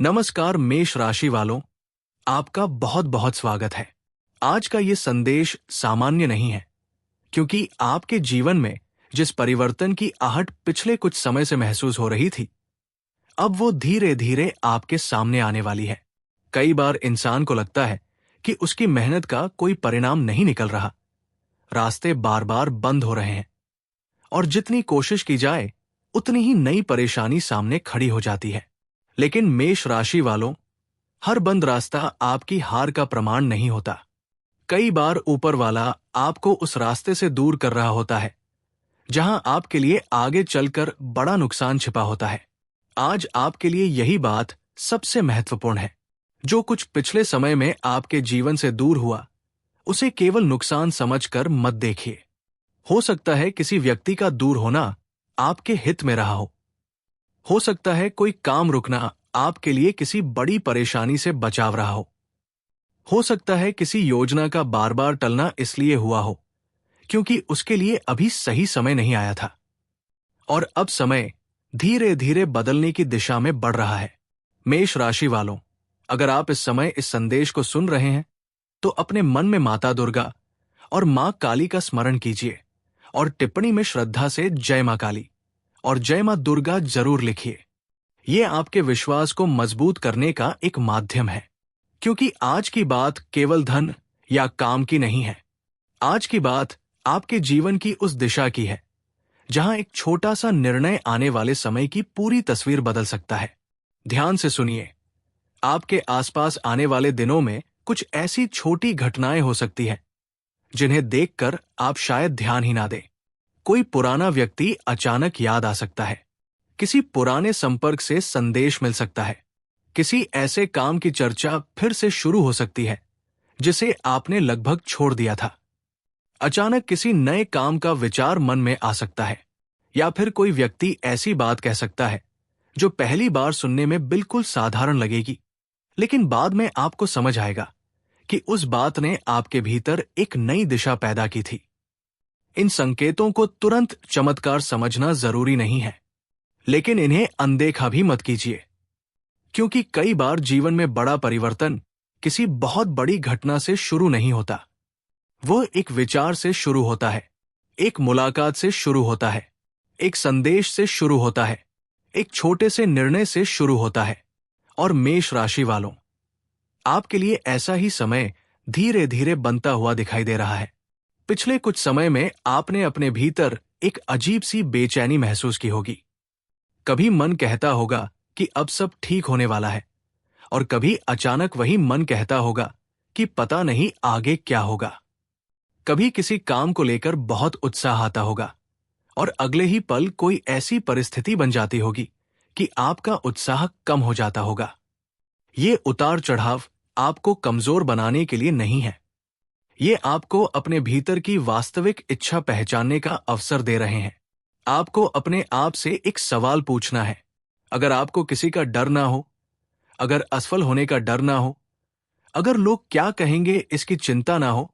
नमस्कार मेष राशि वालों, आपका बहुत बहुत स्वागत है। आज का ये संदेश सामान्य नहीं है, क्योंकि आपके जीवन में जिस परिवर्तन की आहट पिछले कुछ समय से महसूस हो रही थी, अब वो धीरे धीरे आपके सामने आने वाली है। कई बार इंसान को लगता है कि उसकी मेहनत का कोई परिणाम नहीं निकल रहा, रास्ते बार बार बंद हो रहे हैं और जितनी कोशिश की जाए उतनी ही नई परेशानी सामने खड़ी हो जाती है। लेकिन मेष राशि वालों, हर बंद रास्ता आपकी हार का प्रमाण नहीं होता। कई बार ऊपर वाला आपको उस रास्ते से दूर कर रहा होता है जहां आपके लिए आगे चलकर बड़ा नुकसान छिपा होता है। आज आपके लिए यही बात सबसे महत्वपूर्ण है। जो कुछ पिछले समय में आपके जीवन से दूर हुआ, उसे केवल नुकसान समझकर मत देखिए। हो सकता है किसी व्यक्ति का दूर होना आपके हित में रहा हो सकता है कोई काम रुकना आपके लिए किसी बड़ी परेशानी से बचाव रहा हो सकता है किसी योजना का बार बार टलना इसलिए हुआ हो क्योंकि उसके लिए अभी सही समय नहीं आया था। और अब समय धीरे धीरे बदलने की दिशा में बढ़ रहा है। मेष राशि वालों, अगर आप इस समय इस संदेश को सुन रहे हैं तो अपने मन में माता दुर्गा और मां काली का स्मरण कीजिए और टिप्पणी में श्रद्धा से जय मां काली और जय मां दुर्गा जरूर लिखिए। ये आपके विश्वास को मजबूत करने का एक माध्यम है, क्योंकि आज की बात केवल धन या काम की नहीं है। आज की बात आपके जीवन की उस दिशा की है जहां एक छोटा सा निर्णय आने वाले समय की पूरी तस्वीर बदल सकता है। ध्यान से सुनिए। आपके आसपास आने वाले दिनों में कुछ ऐसी छोटी घटनाएं हो सकती हैं जिन्हें देखकर आप शायद ध्यान ही ना दें। कोई पुराना व्यक्ति अचानक याद आ सकता है, किसी पुराने संपर्क से संदेश मिल सकता है, किसी ऐसे काम की चर्चा फिर से शुरू हो सकती है जिसे आपने लगभग छोड़ दिया था। अचानक किसी नए काम का विचार मन में आ सकता है, या फिर कोई व्यक्ति ऐसी बात कह सकता है जो पहली बार सुनने में बिल्कुल साधारण लगेगी, लेकिन बाद में आपको समझ आएगा कि उस बात ने आपके भीतर एक नई दिशा पैदा की थी। इन संकेतों को तुरंत चमत्कार समझना जरूरी नहीं है, लेकिन इन्हें अनदेखा भी मत कीजिए, क्योंकि कई बार जीवन में बड़ा परिवर्तन किसी बहुत बड़ी घटना से शुरू नहीं होता। वो एक विचार से शुरू होता है, एक मुलाकात से शुरू होता है, एक संदेश से शुरू होता है, एक छोटे से निर्णय से शुरू होता है। और मेष राशि वालों, आपके लिए ऐसा ही समय धीरे धीरे बनता हुआ दिखाई दे रहा है। पिछले कुछ समय में आपने अपने भीतर एक अजीब सी बेचैनी महसूस की होगी। कभी मन कहता होगा कि अब सब ठीक होने वाला है, और कभी अचानक वही मन कहता होगा कि पता नहीं आगे क्या होगा। कभी किसी काम को लेकर बहुत उत्साह आता होगा और अगले ही पल कोई ऐसी परिस्थिति बन जाती होगी कि आपका उत्साह कम हो जाता होगा। ये उतार चढ़ाव आपको कमजोर बनाने के लिए नहीं है, ये आपको अपने भीतर की वास्तविक इच्छा पहचानने का अवसर दे रहे हैं। आपको अपने आप से एक सवाल पूछना है। अगर आपको किसी का डर ना हो, अगर असफल होने का डर ना हो, अगर लोग क्या कहेंगे इसकी चिंता ना हो,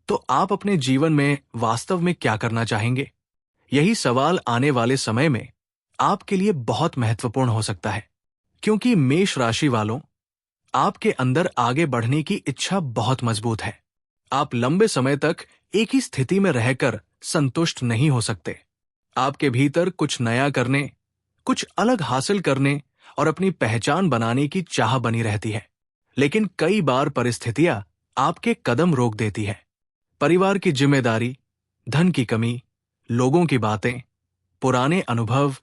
तो आप अपने जीवन में वास्तव में क्या करना चाहेंगे? यही सवाल आने वाले समय में आपके लिए बहुत महत्वपूर्ण हो सकता है, क्योंकि मेष राशि वालों, आपके अंदर आगे बढ़ने की इच्छा बहुत मजबूत है। आप लंबे समय तक एक ही स्थिति में रहकर संतुष्ट नहीं हो सकते। आपके भीतर कुछ नया करने, कुछ अलग हासिल करने और अपनी पहचान बनाने की चाह बनी रहती है, लेकिन कई बार परिस्थितियां आपके कदम रोक देती है। परिवार की जिम्मेदारी, धन की कमी, लोगों की बातें, पुराने अनुभव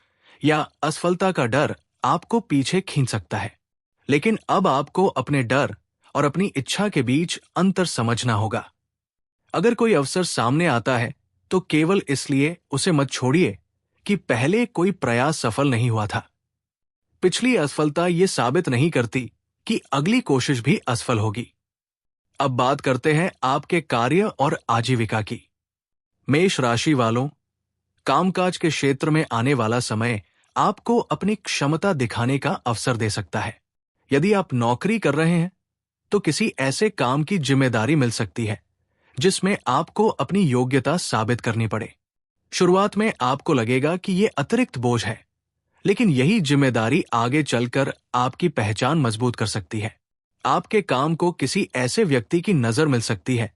या असफलता का डर आपको पीछे खींच सकता है। लेकिन अब आपको अपने डर और अपनी इच्छा के बीच अंतर समझना होगा। अगर कोई अवसर सामने आता है तो केवल इसलिए उसे मत छोड़िए कि पहले कोई प्रयास सफल नहीं हुआ था। पिछली असफलता ये साबित नहीं करती कि अगली कोशिश भी असफल होगी। अब बात करते हैं आपके कार्य और आजीविका की। मेष राशि वालों, कामकाज के क्षेत्र में आने वाला समय आपको अपनी क्षमता दिखाने का अवसर दे सकता है। यदि आप नौकरी कर रहे हैं तो किसी ऐसे काम की जिम्मेदारी मिल सकती है जिसमें आपको अपनी योग्यता साबित करनी पड़े। शुरुआत में आपको लगेगा कि यह अतिरिक्त बोझ है, लेकिन यही जिम्मेदारी आगे चलकर आपकी पहचान मजबूत कर सकती है। आपके काम को किसी ऐसे व्यक्ति की नजर मिल सकती है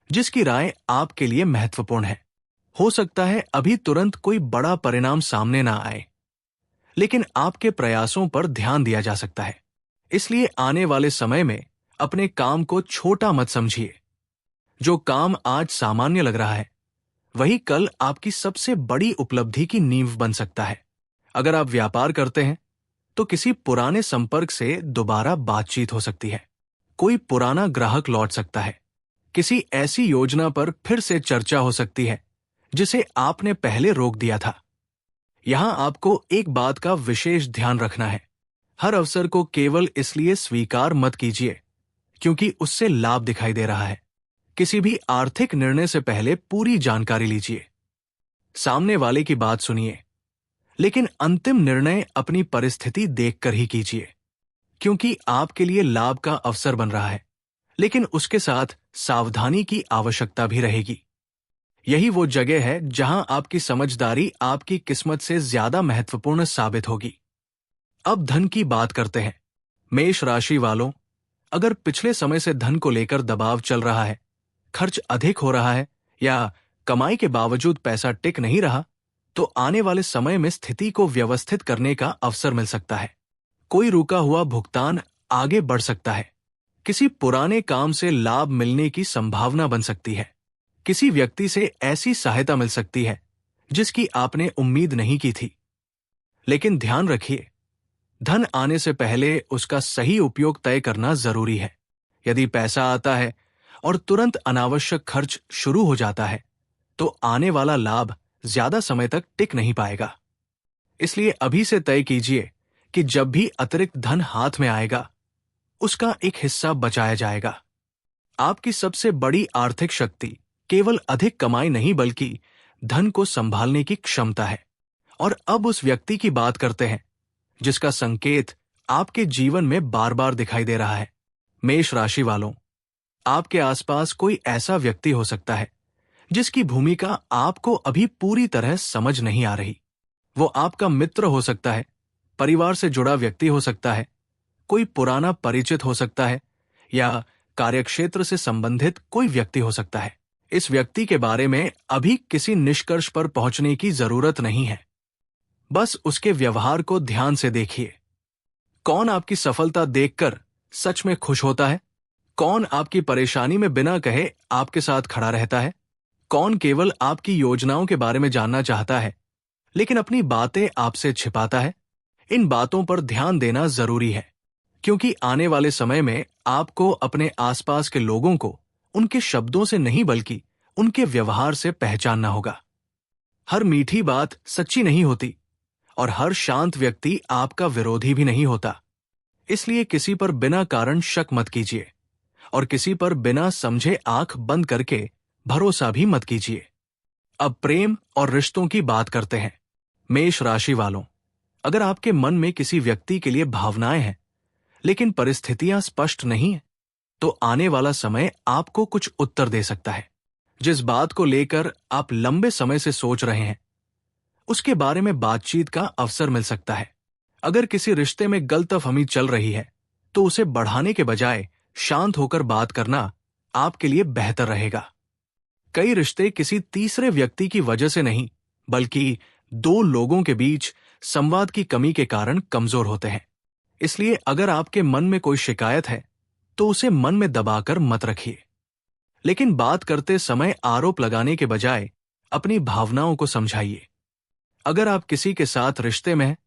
जिसकी राय आपके लिए महत्वपूर्ण है। हो सकता है अभी तुरंत कोई बड़ा परिणाम सामने ना आए, लेकिन आपके प्रयासों पर ध्यान दिया जा सकता है। इसलिए आने वाले समय में अपने काम को छोटा मत समझिए। जो काम आज सामान्य लग रहा है, वही कल आपकी सबसे बड़ी उपलब्धि की नींव बन सकता है। अगर आप व्यापार करते हैं, तो किसी पुराने संपर्क से दोबारा बातचीत हो सकती है। कोई पुराना ग्राहक लौट सकता है। किसी ऐसी योजना पर फिर से चर्चा हो सकती है जिसे आपने पहले रोक दिया था। यहां आपको एक बात का विशेष ध्यान रखना है। हर अवसर को केवल इसलिए स्वीकार मत कीजिए क्योंकि उससे लाभ दिखाई दे रहा है। किसी भी आर्थिक निर्णय से पहले पूरी जानकारी लीजिए। सामने वाले की बात सुनिए, लेकिन अंतिम निर्णय अपनी परिस्थिति देखकर ही कीजिए, क्योंकि आपके लिए लाभ का अवसर बन रहा है, लेकिन उसके साथ सावधानी की आवश्यकता भी रहेगी। यही वो जगह है जहां आपकी समझदारी आपकी किस्मत से ज्यादा महत्वपूर्ण साबित होगी। अब धन की बात करते हैं। मेष राशि वालों, अगर पिछले समय से धन को लेकर दबाव चल रहा है, खर्च अधिक हो रहा है या कमाई के बावजूद पैसा टिक नहीं रहा, तो आने वाले समय में स्थिति को व्यवस्थित करने का अवसर मिल सकता है। कोई रुका हुआ भुगतान आगे बढ़ सकता है। किसी पुराने काम से लाभ मिलने की संभावना बन सकती है। किसी व्यक्ति से ऐसी सहायता मिल सकती है जिसकी आपने उम्मीद नहीं की थी। लेकिन ध्यान रखिए, धन आने से पहले उसका सही उपयोग तय करना जरूरी है। यदि पैसा आता है और तुरंत अनावश्यक खर्च शुरू हो जाता है, तो आने वाला लाभ ज्यादा समय तक टिक नहीं पाएगा। इसलिए अभी से तय कीजिए कि जब भी अतिरिक्त धन हाथ में आएगा, उसका एक हिस्सा बचाया जाएगा। आपकी सबसे बड़ी आर्थिक शक्ति केवल अधिक कमाई नहीं, बल्कि धन को संभालने की क्षमता है। और अब उस व्यक्ति की बात करते हैं जिसका संकेत आपके जीवन में बार बार दिखाई दे रहा है। मेष राशि वालों, आपके आसपास कोई ऐसा व्यक्ति हो सकता है जिसकी भूमिका आपको अभी पूरी तरह समझ नहीं आ रही। वो आपका मित्र हो सकता है, परिवार से जुड़ा व्यक्ति हो सकता है, कोई पुराना परिचित हो सकता है, या कार्यक्षेत्र से संबंधित कोई व्यक्ति हो सकता है। इस व्यक्ति के बारे में अभी किसी निष्कर्ष पर पहुंचने की जरूरत नहीं है। बस उसके व्यवहार को ध्यान से देखिए। कौन आपकी सफलता देखकर सच में खुश होता है? कौन आपकी परेशानी में बिना कहे आपके साथ खड़ा रहता है? कौन केवल आपकी योजनाओं के बारे में जानना चाहता है लेकिन अपनी बातें आपसे छिपाता है? इन बातों पर ध्यान देना जरूरी है, क्योंकि आने वाले समय में आपको अपने आसपास के लोगों को उनके शब्दों से नहीं, बल्कि उनके व्यवहार से पहचानना होगा। हर मीठी बात सच्ची नहीं होती और हर शांत व्यक्ति आपका विरोधी भी नहीं होता। इसलिए किसी पर बिना कारण शक मत कीजिए और किसी पर बिना समझे आंख बंद करके भरोसा भी मत कीजिए। अब प्रेम और रिश्तों की बात करते हैं। मेष राशि वालों, अगर आपके मन में किसी व्यक्ति के लिए भावनाएं हैं लेकिन परिस्थितियां स्पष्ट नहीं है, तो आने वाला समय आपको कुछ उत्तर दे सकता है। जिस बात को लेकर आप लंबे समय से सोच रहे हैं, उसके बारे में बातचीत का अवसर मिल सकता है। अगर किसी रिश्ते में गलतफहमी चल रही है, तो उसे बढ़ाने के बजाय शांत होकर बात करना आपके लिए बेहतर रहेगा। कई रिश्ते किसी तीसरे व्यक्ति की वजह से नहीं, बल्कि दो लोगों के बीच संवाद की कमी के कारण कमजोर होते हैं। इसलिए अगर आपके मन में कोई शिकायत है, तो उसे मन में दबाकर मत रखिए, लेकिन बात करते समय आरोप लगाने के बजाय अपनी भावनाओं को समझाइए। अगर आप किसी के साथ रिश्ते में हैं,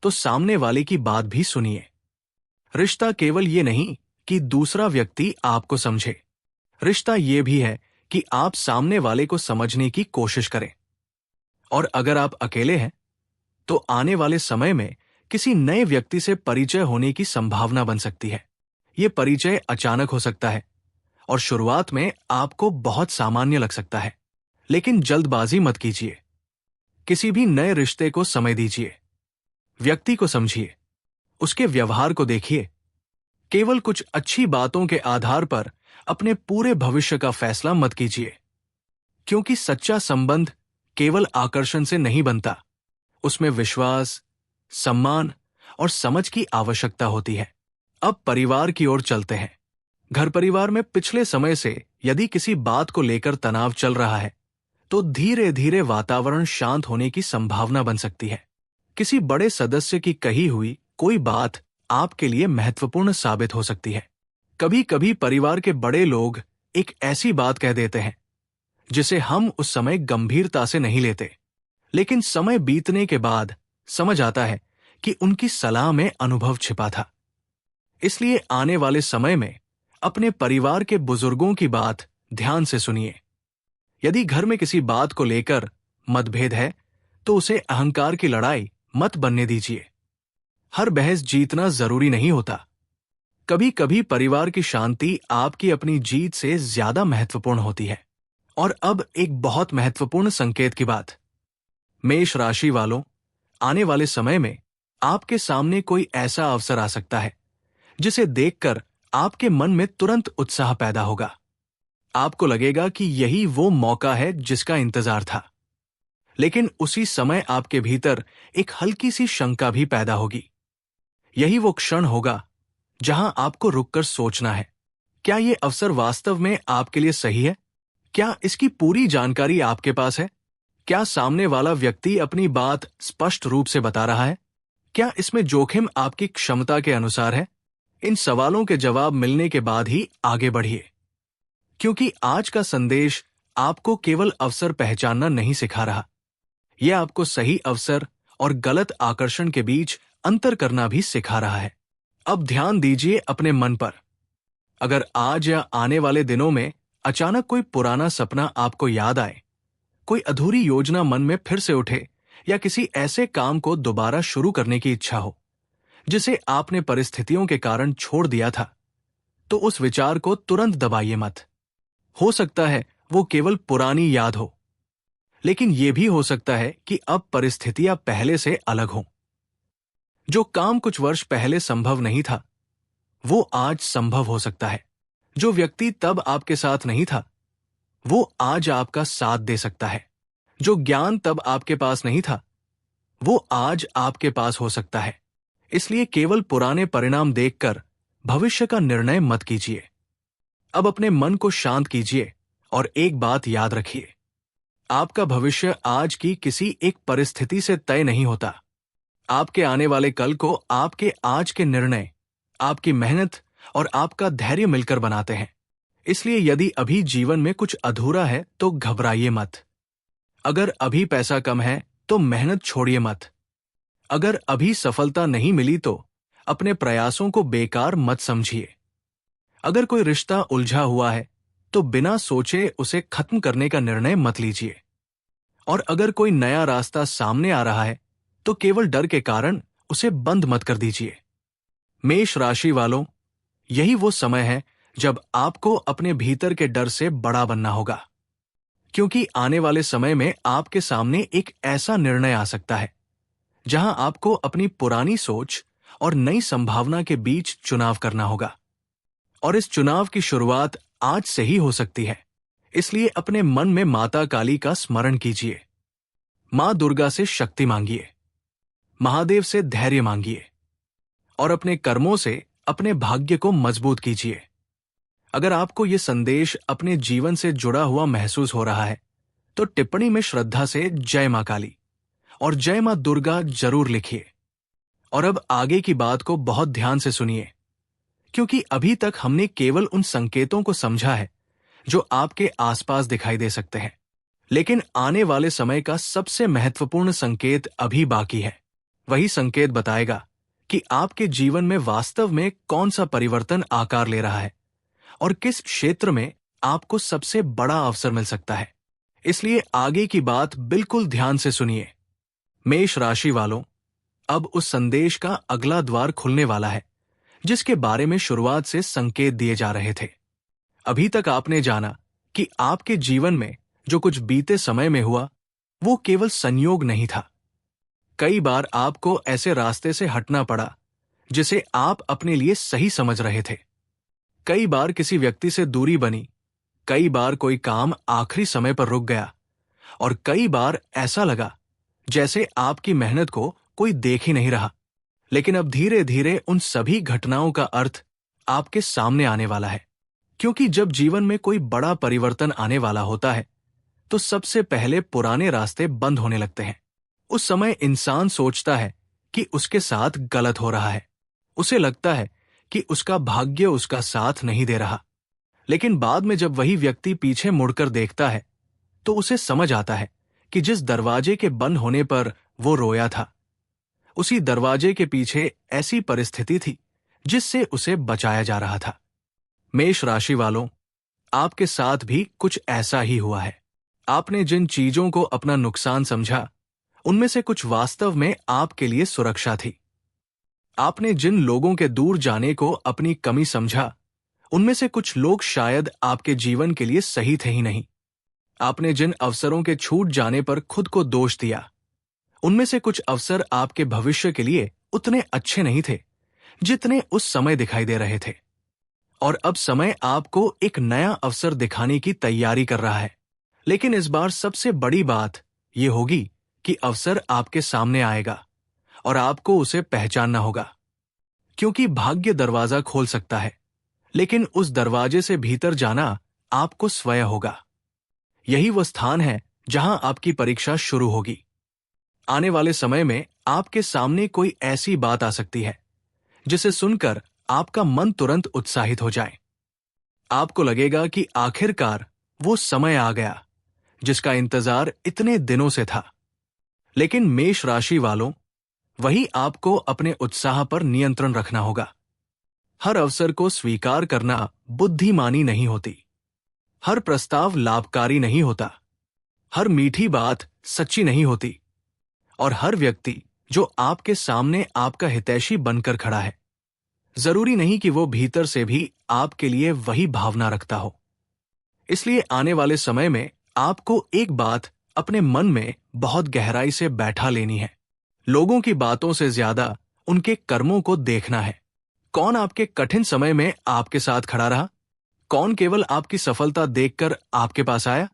तो सामने वाले की बात भी सुनिए। रिश्ता केवल ये नहीं कि दूसरा व्यक्ति आपको समझे, रिश्ता ये भी है कि आप सामने वाले को समझने की कोशिश करें। और अगर आप अकेले हैं, तो आने वाले समय में किसी नए व्यक्ति से परिचय होने की संभावना बन सकती है। ये परिचय अचानक हो सकता है और शुरुआत में आपको बहुत सामान्य लग सकता है, लेकिन जल्दबाजी मत कीजिए। किसी भी नए रिश्ते को समय दीजिए, व्यक्ति को समझिए, उसके व्यवहार को देखिए। केवल कुछ अच्छी बातों के आधार पर अपने पूरे भविष्य का फैसला मत कीजिए, क्योंकि सच्चा संबंध केवल आकर्षण से नहीं बनता, उसमें विश्वास, सम्मान और समझ की आवश्यकता होती है। अब परिवार की ओर चलते हैं। घर परिवार में पिछले समय से यदि किसी बात को लेकर तनाव चल रहा है, तो धीरे धीरे वातावरण शांत होने की संभावना बन सकती है। किसी बड़े सदस्य की कही हुई कोई बात आपके लिए महत्वपूर्ण साबित हो सकती है। कभी कभी परिवार के बड़े लोग एक ऐसी बात कह देते हैं जिसे हम उस समय गंभीरता से नहीं लेते, लेकिन समय बीतने के बाद समझ आता है कि उनकी सलाह में अनुभव छिपा था। इसलिए आने वाले समय में अपने परिवार के बुजुर्गों की बात ध्यान से सुनिए। यदि घर में किसी बात को लेकर मतभेद है, तो उसे अहंकार की लड़ाई मत बनने दीजिए। हर बहस जीतना जरूरी नहीं होता। कभी कभी परिवार की शांति आपकी अपनी जीत से ज्यादा महत्वपूर्ण होती है। और अब एक बहुत महत्वपूर्ण संकेत की बात। मेष राशि वालों, आने वाले समय में आपके सामने कोई ऐसा अवसर आ सकता है जिसे देखकर आपके मन में तुरंत उत्साह पैदा होगा। आपको लगेगा कि यही वो मौका है जिसका इंतजार था। लेकिन उसी समय आपके भीतर एक हल्की सी शंका भी पैदा होगी। यही वो क्षण होगा जहां आपको रुककर सोचना है, क्या ये अवसर वास्तव में आपके लिए सही है? क्या इसकी पूरी जानकारी आपके पास है? क्या सामने वाला व्यक्ति अपनी बात स्पष्ट रूप से बता रहा है? क्या इसमें जोखिम आपकी क्षमता के अनुसार है? इन सवालों के जवाब मिलने के बाद ही आगे बढ़िए, क्योंकि आज का संदेश आपको केवल अवसर पहचानना नहीं सिखा रहा, यह आपको सही अवसर और गलत आकर्षण के बीच अंतर करना भी सिखा रहा है। अब ध्यान दीजिए अपने मन पर। अगर आज या आने वाले दिनों में अचानक कोई पुराना सपना आपको याद आए, कोई अधूरी योजना मन में फिर से उठे, या किसी ऐसे काम को दोबारा शुरू करने की इच्छा हो जिसे आपने परिस्थितियों के कारण छोड़ दिया था, तो उस विचार को तुरंत दबाइए मत। हो सकता है वो केवल पुरानी याद हो, लेकिन यह भी हो सकता है कि अब परिस्थितियां पहले से अलग हों। जो काम कुछ वर्ष पहले संभव नहीं था, वो आज संभव हो सकता है। जो व्यक्ति तब आपके साथ नहीं था, वो आज आपका साथ दे सकता है। जो ज्ञान तब आपके पास नहीं था, वो आज आपके पास हो सकता है। इसलिए केवल पुराने परिणाम देखकर भविष्य का निर्णय मत कीजिए। अब अपने मन को शांत कीजिए और एक बात याद रखिए, आपका भविष्य आज की किसी एक परिस्थिति से तय नहीं होता। आपके आने वाले कल को आपके आज के निर्णय, आपकी मेहनत और आपका धैर्य मिलकर बनाते हैं। इसलिए यदि अभी जीवन में कुछ अधूरा है तो घबराइए मत। अगर अभी पैसा कम है तो मेहनत छोड़िए मत। अगर अभी सफलता नहीं मिली तो अपने प्रयासों को बेकार मत समझिए। अगर कोई रिश्ता उलझा हुआ है तो बिना सोचे उसे खत्म करने का निर्णय मत लीजिए। और अगर कोई नया रास्ता सामने आ रहा है तो केवल डर के कारण उसे बंद मत कर दीजिए। मेष राशि वालों, यही वो समय है जब आपको अपने भीतर के डर से बड़ा बनना होगा, क्योंकि आने वाले समय में आपके सामने एक ऐसा निर्णय आ सकता है जहां आपको अपनी पुरानी सोच और नई संभावना के बीच चुनाव करना होगा। और इस चुनाव की शुरुआत आज से ही हो सकती है। इसलिए अपने मन में माता काली का स्मरण कीजिए, मां दुर्गा से शक्ति मांगिए, महादेव से धैर्य मांगिए और अपने कर्मों से अपने भाग्य को मजबूत कीजिए। अगर आपको यह संदेश अपने जीवन से जुड़ा हुआ महसूस हो रहा है, तो टिप्पणी में श्रद्धा से जय मां काली और जय मां दुर्गा जरूर लिखिए। और अब आगे की बात को बहुत ध्यान से सुनिए, क्योंकि अभी तक हमने केवल उन संकेतों को समझा है जो आपके आसपास दिखाई दे सकते हैं, लेकिन आने वाले समय का सबसे महत्वपूर्ण संकेत अभी बाकी है। वही संकेत बताएगा कि आपके जीवन में वास्तव में कौन सा परिवर्तन आकार ले रहा है और किस क्षेत्र में आपको सबसे बड़ा अवसर मिल सकता है। इसलिए आगे की बात बिल्कुल ध्यान से सुनिए। मेष राशि वालों, अब उस संदेश का अगला द्वार खुलने वाला है जिसके बारे में शुरुआत से संकेत दिए जा रहे थे। अभी तक आपने जाना कि आपके जीवन में जो कुछ बीते समय में हुआ वो केवल संयोग नहीं था। कई बार आपको ऐसे रास्ते से हटना पड़ा जिसे आप अपने लिए सही समझ रहे थे। कई बार किसी व्यक्ति से दूरी बनी, कई बार कोई काम आखिरी समय पर रुक गया और कई बार ऐसा लगा जैसे आपकी मेहनत को कोई देख ही नहीं रहा। लेकिन अब धीरे धीरे उन सभी घटनाओं का अर्थ आपके सामने आने वाला है। क्योंकि जब जीवन में कोई बड़ा परिवर्तन आने वाला होता है तो सबसे पहले पुराने रास्ते बंद होने लगते हैं। उस समय इंसान सोचता है कि उसके साथ गलत हो रहा है। उसे लगता है कि उसका भाग्य उसका साथ नहीं दे रहा। लेकिन बाद में जब वही व्यक्ति पीछे मुड़कर देखता है तो उसे समझ आता है कि जिस दरवाजे के बंद होने पर वो रोया था, उसी दरवाजे के पीछे ऐसी परिस्थिति थी जिससे उसे बचाया जा रहा था। मेष राशि वालों, आपके साथ भी कुछ ऐसा ही हुआ है। आपने जिन चीजों को अपना नुकसान समझा, उनमें से कुछ वास्तव में आपके लिए सुरक्षा थी। आपने जिन लोगों के दूर जाने को अपनी कमी समझा, उनमें से कुछ लोग शायद आपके जीवन के लिए सही थे ही नहीं। आपने जिन अवसरों के छूट जाने पर खुद को दोष दिया, उनमें से कुछ अवसर आपके भविष्य के लिए उतने अच्छे नहीं थे जितने उस समय दिखाई दे रहे थे। और अब समय आपको एक नया अवसर दिखाने की तैयारी कर रहा है। लेकिन इस बार सबसे बड़ी बात यह होगी कि अवसर आपके सामने आएगा और आपको उसे पहचानना होगा। क्योंकि भाग्य दरवाजा खोल सकता है, लेकिन उस दरवाजे से भीतर जाना आपको स्वयं होगा। यही वो स्थान है जहां आपकी परीक्षा शुरू होगी। आने वाले समय में आपके सामने कोई ऐसी बात आ सकती है जिसे सुनकर आपका मन तुरंत उत्साहित हो जाए। आपको लगेगा कि आखिरकार वो समय आ गया जिसका इंतजार इतने दिनों से था। लेकिन मेष राशि वालों, वही आपको अपने उत्साह पर नियंत्रण रखना होगा। हर अवसर को स्वीकार करना बुद्धिमानी नहीं होती। हर प्रस्ताव लाभकारी नहीं होता। हर मीठी बात सच्ची नहीं होती। और हर व्यक्ति जो आपके सामने आपका हितैषी बनकर खड़ा है, जरूरी नहीं कि वो भीतर से भी आपके लिए वही भावना रखता हो। इसलिए आने वाले समय में आपको एक बात अपने मन में बहुत गहराई से बैठा लेनी है। लोगों की बातों से ज्यादा उनके कर्मों को देखना है। कौन आपके कठिन समय में आपके साथ खड़ा रहा? कौन केवल आपकी सफलता देखकर आपके पास आया?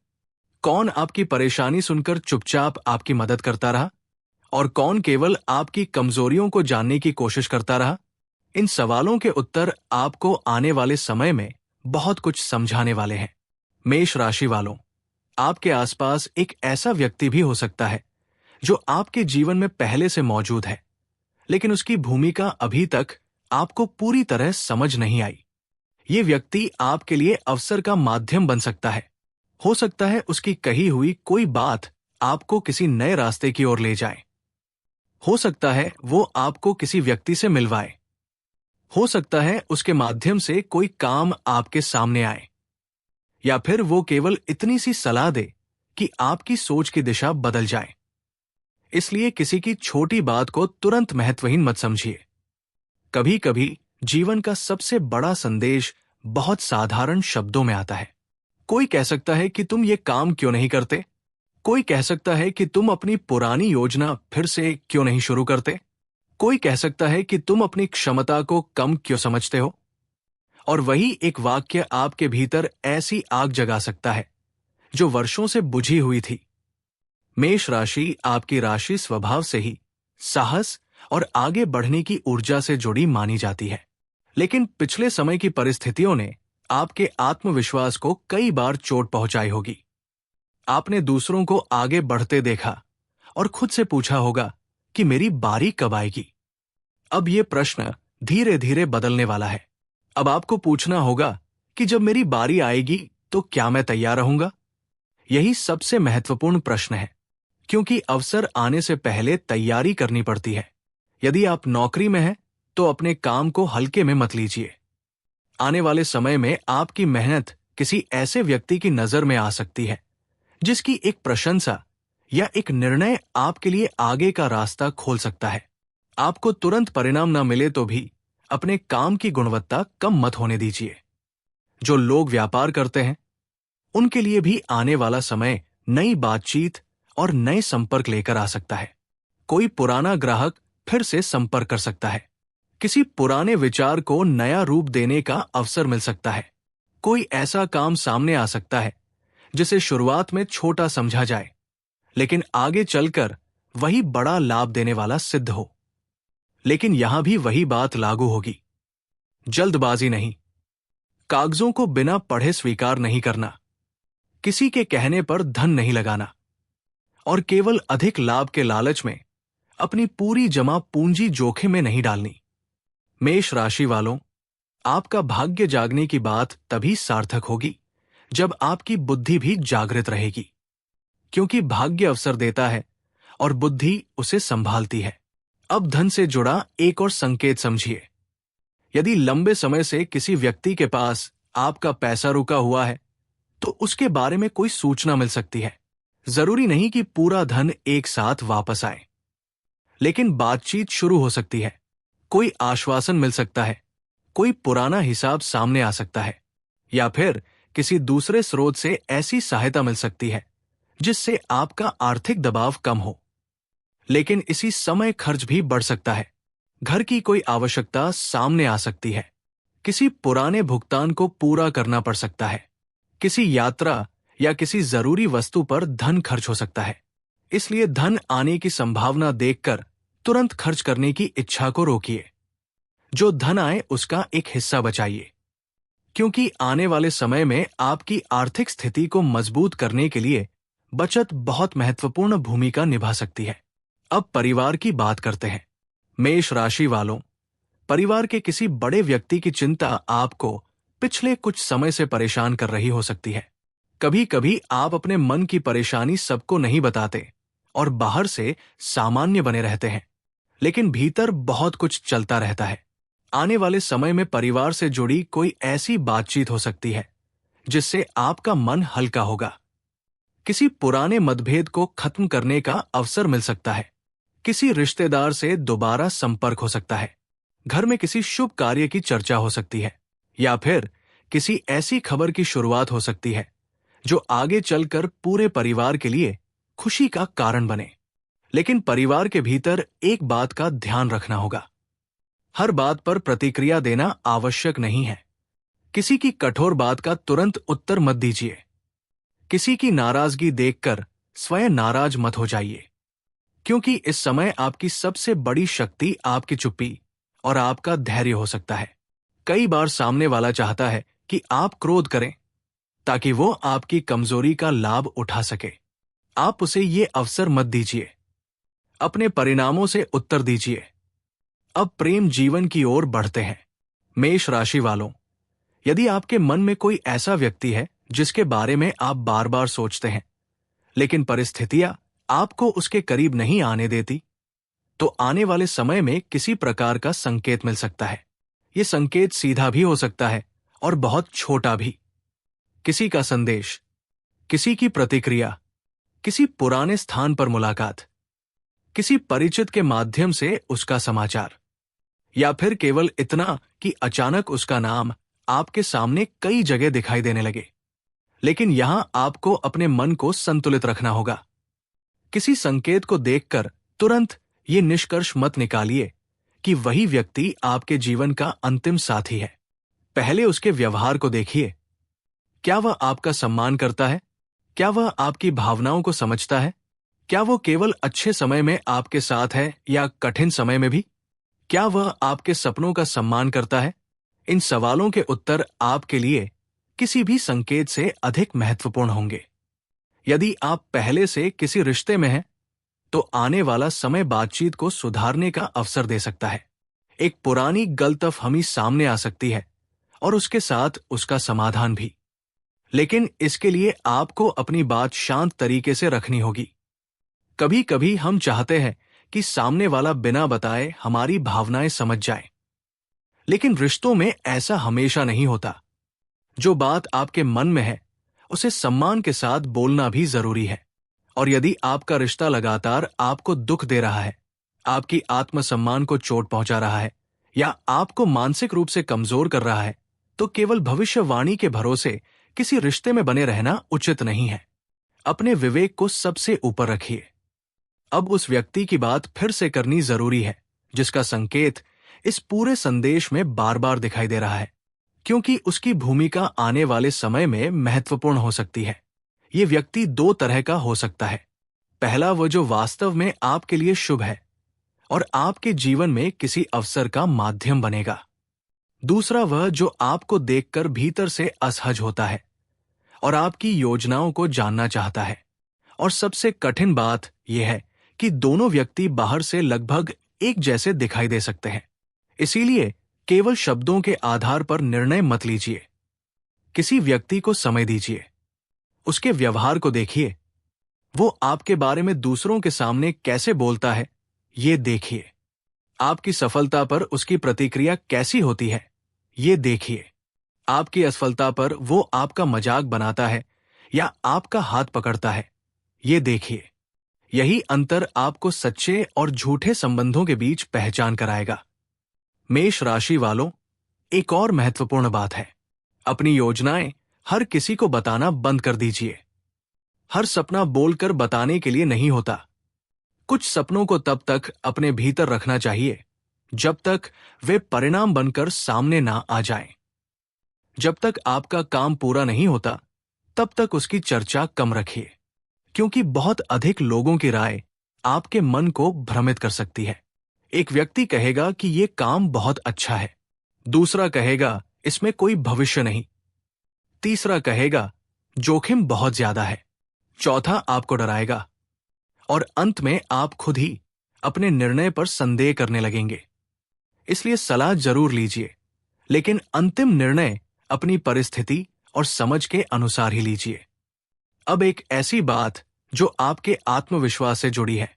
कौन आपकी परेशानी सुनकर चुपचाप आपकी मदद करता रहा? और कौन केवल आपकी कमजोरियों को जानने की कोशिश करता रहा? इन सवालों के उत्तर आपको आने वाले समय में बहुत कुछ समझाने वाले हैं। मेष राशि वालों, आपके आसपास एक ऐसा व्यक्ति भी हो सकता है जो आपके जीवन में पहले से मौजूद है, लेकिन उसकी भूमिका अभी तक आपको पूरी तरह समझ नहीं आई। ये व्यक्ति आपके लिए अवसर का माध्यम बन सकता है। हो सकता है उसकी कही हुई कोई बात आपको किसी नए रास्ते की ओर ले जाए। हो सकता है वो आपको किसी व्यक्ति से मिलवाए। हो सकता है उसके माध्यम से कोई काम आपके सामने आए। या फिर वो केवल इतनी सी सलाह दे कि आपकी सोच की दिशा बदल जाए। इसलिए किसी की छोटी बात को तुरंत महत्वहीन मत समझिए। कभी कभी जीवन का सबसे बड़ा संदेश बहुत साधारण शब्दों में आता है। कोई कह सकता है कि तुम ये काम क्यों नहीं करते? कोई कह सकता है कि तुम अपनी पुरानी योजना फिर से क्यों नहीं शुरू करते? कोई कह सकता है कि तुम अपनी क्षमता को कम क्यों समझते हो? और वही एक वाक्य आपके भीतर ऐसी आग जगा सकता है जो वर्षों से बुझी हुई थी। मेष राशि आपकी राशि स्वभाव से ही साहस और आगे बढ़ने की ऊर्जा से जुड़ी मानी जाती है। लेकिन पिछले समय की परिस्थितियों ने आपके आत्मविश्वास को कई बार चोट पहुंचाई होगी। आपने दूसरों को आगे बढ़ते देखा और खुद से पूछा होगा कि मेरी बारी कब आएगी। अब यह प्रश्न धीरे धीरे बदलने वाला है। अब आपको पूछना होगा कि जब मेरी बारी आएगी तो क्या मैं तैयार रहूंगा? यही सबसे महत्वपूर्ण प्रश्न है, क्योंकि अवसर आने से पहले तैयारी करनी पड़ती है। यदि आप नौकरी में हैं तो अपने काम को हल्के में मत लीजिए। आने वाले समय में आपकी मेहनत किसी ऐसे व्यक्ति की नजर में आ सकती है जिसकी एक प्रशंसा या एक निर्णय आपके लिए आगे का रास्ता खोल सकता है। आपको तुरंत परिणाम न मिले तो भी अपने काम की गुणवत्ता कम मत होने दीजिए। जो लोग व्यापार करते हैं उनके लिए भी आने वाला समय नई बातचीत और नए संपर्क लेकर आ सकता है। कोई पुराना ग्राहक फिर से संपर्क कर सकता है। किसी पुराने विचार को नया रूप देने का अवसर मिल सकता है। कोई ऐसा काम सामने आ सकता है जिसे शुरुआत में छोटा समझा जाए, लेकिन आगे चलकर वही बड़ा लाभ देने वाला सिद्ध हो। लेकिन यहां भी वही बात लागू होगी। जल्दबाजी नहीं, कागजों को बिना पढ़े स्वीकार नहीं करना, किसी के कहने पर धन नहीं लगाना और केवल अधिक लाभ के लालच में अपनी पूरी जमा पूंजी जोखिम में नहीं डालनी। मेष राशि वालों, आपका भाग्य जागने की बात तभी सार्थक होगी जब आपकी बुद्धि भी जागृत रहेगी, क्योंकि भाग्य अवसर देता है और बुद्धि उसे संभालती है। अब धन से जुड़ा एक और संकेत समझिए। यदि लंबे समय से किसी व्यक्ति के पास आपका पैसा रुका हुआ है तो उसके बारे में कोई सूचना मिल सकती है। जरूरी नहीं कि पूरा धन एक साथ वापस आए, लेकिन बातचीत शुरू हो सकती है, कोई आश्वासन मिल सकता है, कोई पुराना हिसाब सामने आ सकता है, या फिर किसी दूसरे स्रोत से ऐसी सहायता मिल सकती है जिससे आपका आर्थिक दबाव कम हो। लेकिन इसी समय खर्च भी बढ़ सकता है। घर की कोई आवश्यकता सामने आ सकती है, किसी पुराने भुगतान को पूरा करना पड़ सकता है, किसी यात्रा या किसी जरूरी वस्तु पर धन खर्च हो सकता है। इसलिए धन आने की संभावना देखकर तुरंत खर्च करने की इच्छा को रोकिए। जो धन आए उसका एक हिस्सा बचाइए, क्योंकि आने वाले समय में आपकी आर्थिक स्थिति को मजबूत करने के लिए बचत बहुत महत्वपूर्ण भूमिका निभा सकती है। अब परिवार की बात करते हैं। मेष राशि वालों, परिवार के किसी बड़े व्यक्ति की चिंता आपको पिछले कुछ समय से परेशान कर रही हो सकती है। कभी कभी आप अपने मन की परेशानी सबको नहीं बताते और बाहर से सामान्य बने रहते हैं, लेकिन भीतर बहुत कुछ चलता रहता है। आने वाले समय में परिवार से जुड़ी कोई ऐसी बातचीत हो सकती है जिससे आपका मन हल्का होगा। किसी पुराने मतभेद को खत्म करने का अवसर मिल सकता है, किसी रिश्तेदार से दोबारा संपर्क हो सकता है, घर में किसी शुभ कार्य की चर्चा हो सकती है, या फिर किसी ऐसी खबर की शुरुआत हो सकती है जो आगे चलकर पूरे परिवार के लिए खुशी का कारण बने। लेकिन परिवार के भीतर एक बात का ध्यान रखना होगा, हर बात पर प्रतिक्रिया देना आवश्यक नहीं है। किसी की कठोर बात का तुरंत उत्तर मत दीजिए। किसी की नाराजगी देखकर स्वयं नाराज मत हो जाइए, क्योंकि इस समय आपकी सबसे बड़ी शक्ति आपकी चुप्पी और आपका धैर्य हो सकता है। कई बार सामने वाला चाहता है कि आप क्रोध करें ताकि वो आपकी कमजोरी का लाभ उठा सके। आप उसे ये अवसर मत दीजिए, अपने परिणामों से उत्तर दीजिए। अब प्रेम जीवन की ओर बढ़ते हैं। मेष राशि वालों, यदि आपके मन में कोई ऐसा व्यक्ति है जिसके बारे में आप बार बार सोचते हैं, लेकिन परिस्थितियां आपको उसके करीब नहीं आने देती, तो आने वाले समय में किसी प्रकार का संकेत मिल सकता है। ये संकेत सीधा भी हो सकता है और बहुत छोटा भी। किसी का संदेश, किसी की प्रतिक्रिया, किसी पुराने स्थान पर मुलाकात, किसी परिचित के माध्यम से उसका समाचार, या फिर केवल इतना कि अचानक उसका नाम आपके सामने कई जगह दिखाई देने लगे। लेकिन यहां आपको अपने मन को संतुलित रखना होगा। किसी संकेत को देखकर तुरंत ये निष्कर्ष मत निकालिए कि वही व्यक्ति आपके जीवन का अंतिम साथी है। पहले उसके व्यवहार को देखिए। क्या वह आपका सम्मान करता है? क्या वह आपकी भावनाओं को समझता है? क्या वो केवल अच्छे समय में आपके साथ है या कठिन समय में भी? क्या वह आपके सपनों का सम्मान करता है? इन सवालों के उत्तर आपके लिए किसी भी संकेत से अधिक महत्वपूर्ण होंगे। यदि आप पहले से किसी रिश्ते में हैं, तो आने वाला समय बातचीत को सुधारने का अवसर दे सकता है। एक पुरानी गलतफहमी सामने आ सकती है और उसके साथ उसका समाधान भी। लेकिन इसके लिए आपको अपनी बात शांत तरीके से रखनी होगी। कभी कभी हम चाहते हैं कि सामने वाला बिना बताए हमारी भावनाएं समझ जाए, लेकिन रिश्तों में ऐसा हमेशा नहीं होता। जो बात आपके मन में है उसे सम्मान के साथ बोलना भी जरूरी है। और यदि आपका रिश्ता लगातार आपको दुख दे रहा है, आपकी आत्मसम्मान को चोट पहुंचा रहा है या आपको मानसिक रूप से कमजोर कर रहा है, तो केवल भविष्यवाणी के भरोसे किसी रिश्ते में बने रहना उचित नहीं है। अपने विवेक को सबसे ऊपर रखिए। अब उस व्यक्ति की बात फिर से करनी जरूरी है जिसका संकेत इस पूरे संदेश में बार बार दिखाई दे रहा है, क्योंकि उसकी भूमिका आने वाले समय में महत्वपूर्ण हो सकती है। ये व्यक्ति दो तरह का हो सकता है। पहला वो जो वास्तव में आपके लिए शुभ है और आपके जीवन में किसी अवसर का माध्यम बनेगा। दूसरा वह जो आपको देखकर भीतर से असहज होता है और आपकी योजनाओं को जानना चाहता है। और सबसे कठिन बात यह है कि दोनों व्यक्ति बाहर से लगभग एक जैसे दिखाई दे सकते हैं। इसीलिए केवल शब्दों के आधार पर निर्णय मत लीजिए। किसी व्यक्ति को समय दीजिए, उसके व्यवहार को देखिए, वो आपके बारे में दूसरों के सामने कैसे बोलता है ये देखिए। आपकी सफलता पर उसकी प्रतिक्रिया कैसी होती है ये देखिए। आपकी असफलता पर वो आपका मजाक बनाता है या आपका हाथ पकड़ता है ये देखिए। यही अंतर आपको सच्चे और झूठे संबंधों के बीच पहचान कराएगा। मेष राशि वालों, एक और महत्वपूर्ण बात है, अपनी योजनाएं हर किसी को बताना बंद कर दीजिए। हर सपना बोलकर बताने के लिए नहीं होता। कुछ सपनों को तब तक अपने भीतर रखना चाहिए जब तक वे परिणाम बनकर सामने ना आ जाएं। जब तक आपका काम पूरा नहीं होता तब तक उसकी चर्चा कम रखिए, क्योंकि बहुत अधिक लोगों की राय आपके मन को भ्रमित कर सकती है। एक व्यक्ति कहेगा कि ये काम बहुत अच्छा है, दूसरा कहेगा इसमें कोई भविष्य नहीं, तीसरा कहेगा जोखिम बहुत ज्यादा है, चौथा आपको डराएगा और अंत में आप खुद ही अपने निर्णय पर संदेह करने लगेंगे। इसलिए सलाह जरूर लीजिए, लेकिन अंतिम निर्णय अपनी परिस्थिति और समझ के अनुसार ही लीजिए। अब एक ऐसी बात जो आपके आत्मविश्वास से जुड़ी है,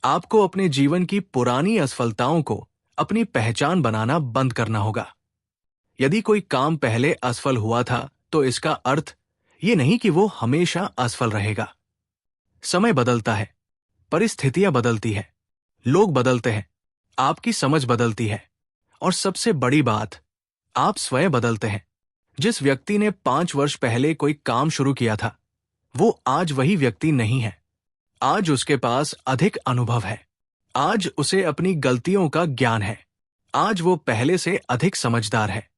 आपको अपने जीवन की पुरानी असफलताओं को अपनी पहचान बनाना बंद करना होगा। यदि कोई काम पहले असफल हुआ था तो इसका अर्थ ये नहीं कि वो हमेशा असफल रहेगा। समय बदलता है, परिस्थितियां बदलती है, लोग बदलते हैं, आपकी समझ बदलती है और सबसे बड़ी बात, आप स्वयं बदलते हैं। जिस व्यक्ति ने 5 वर्ष पहले कोई काम शुरू किया था वो आज वही व्यक्ति नहीं है। आज उसके पास अधिक अनुभव है, आज उसे अपनी गलतियों का ज्ञान है, आज वो पहले से अधिक समझदार है।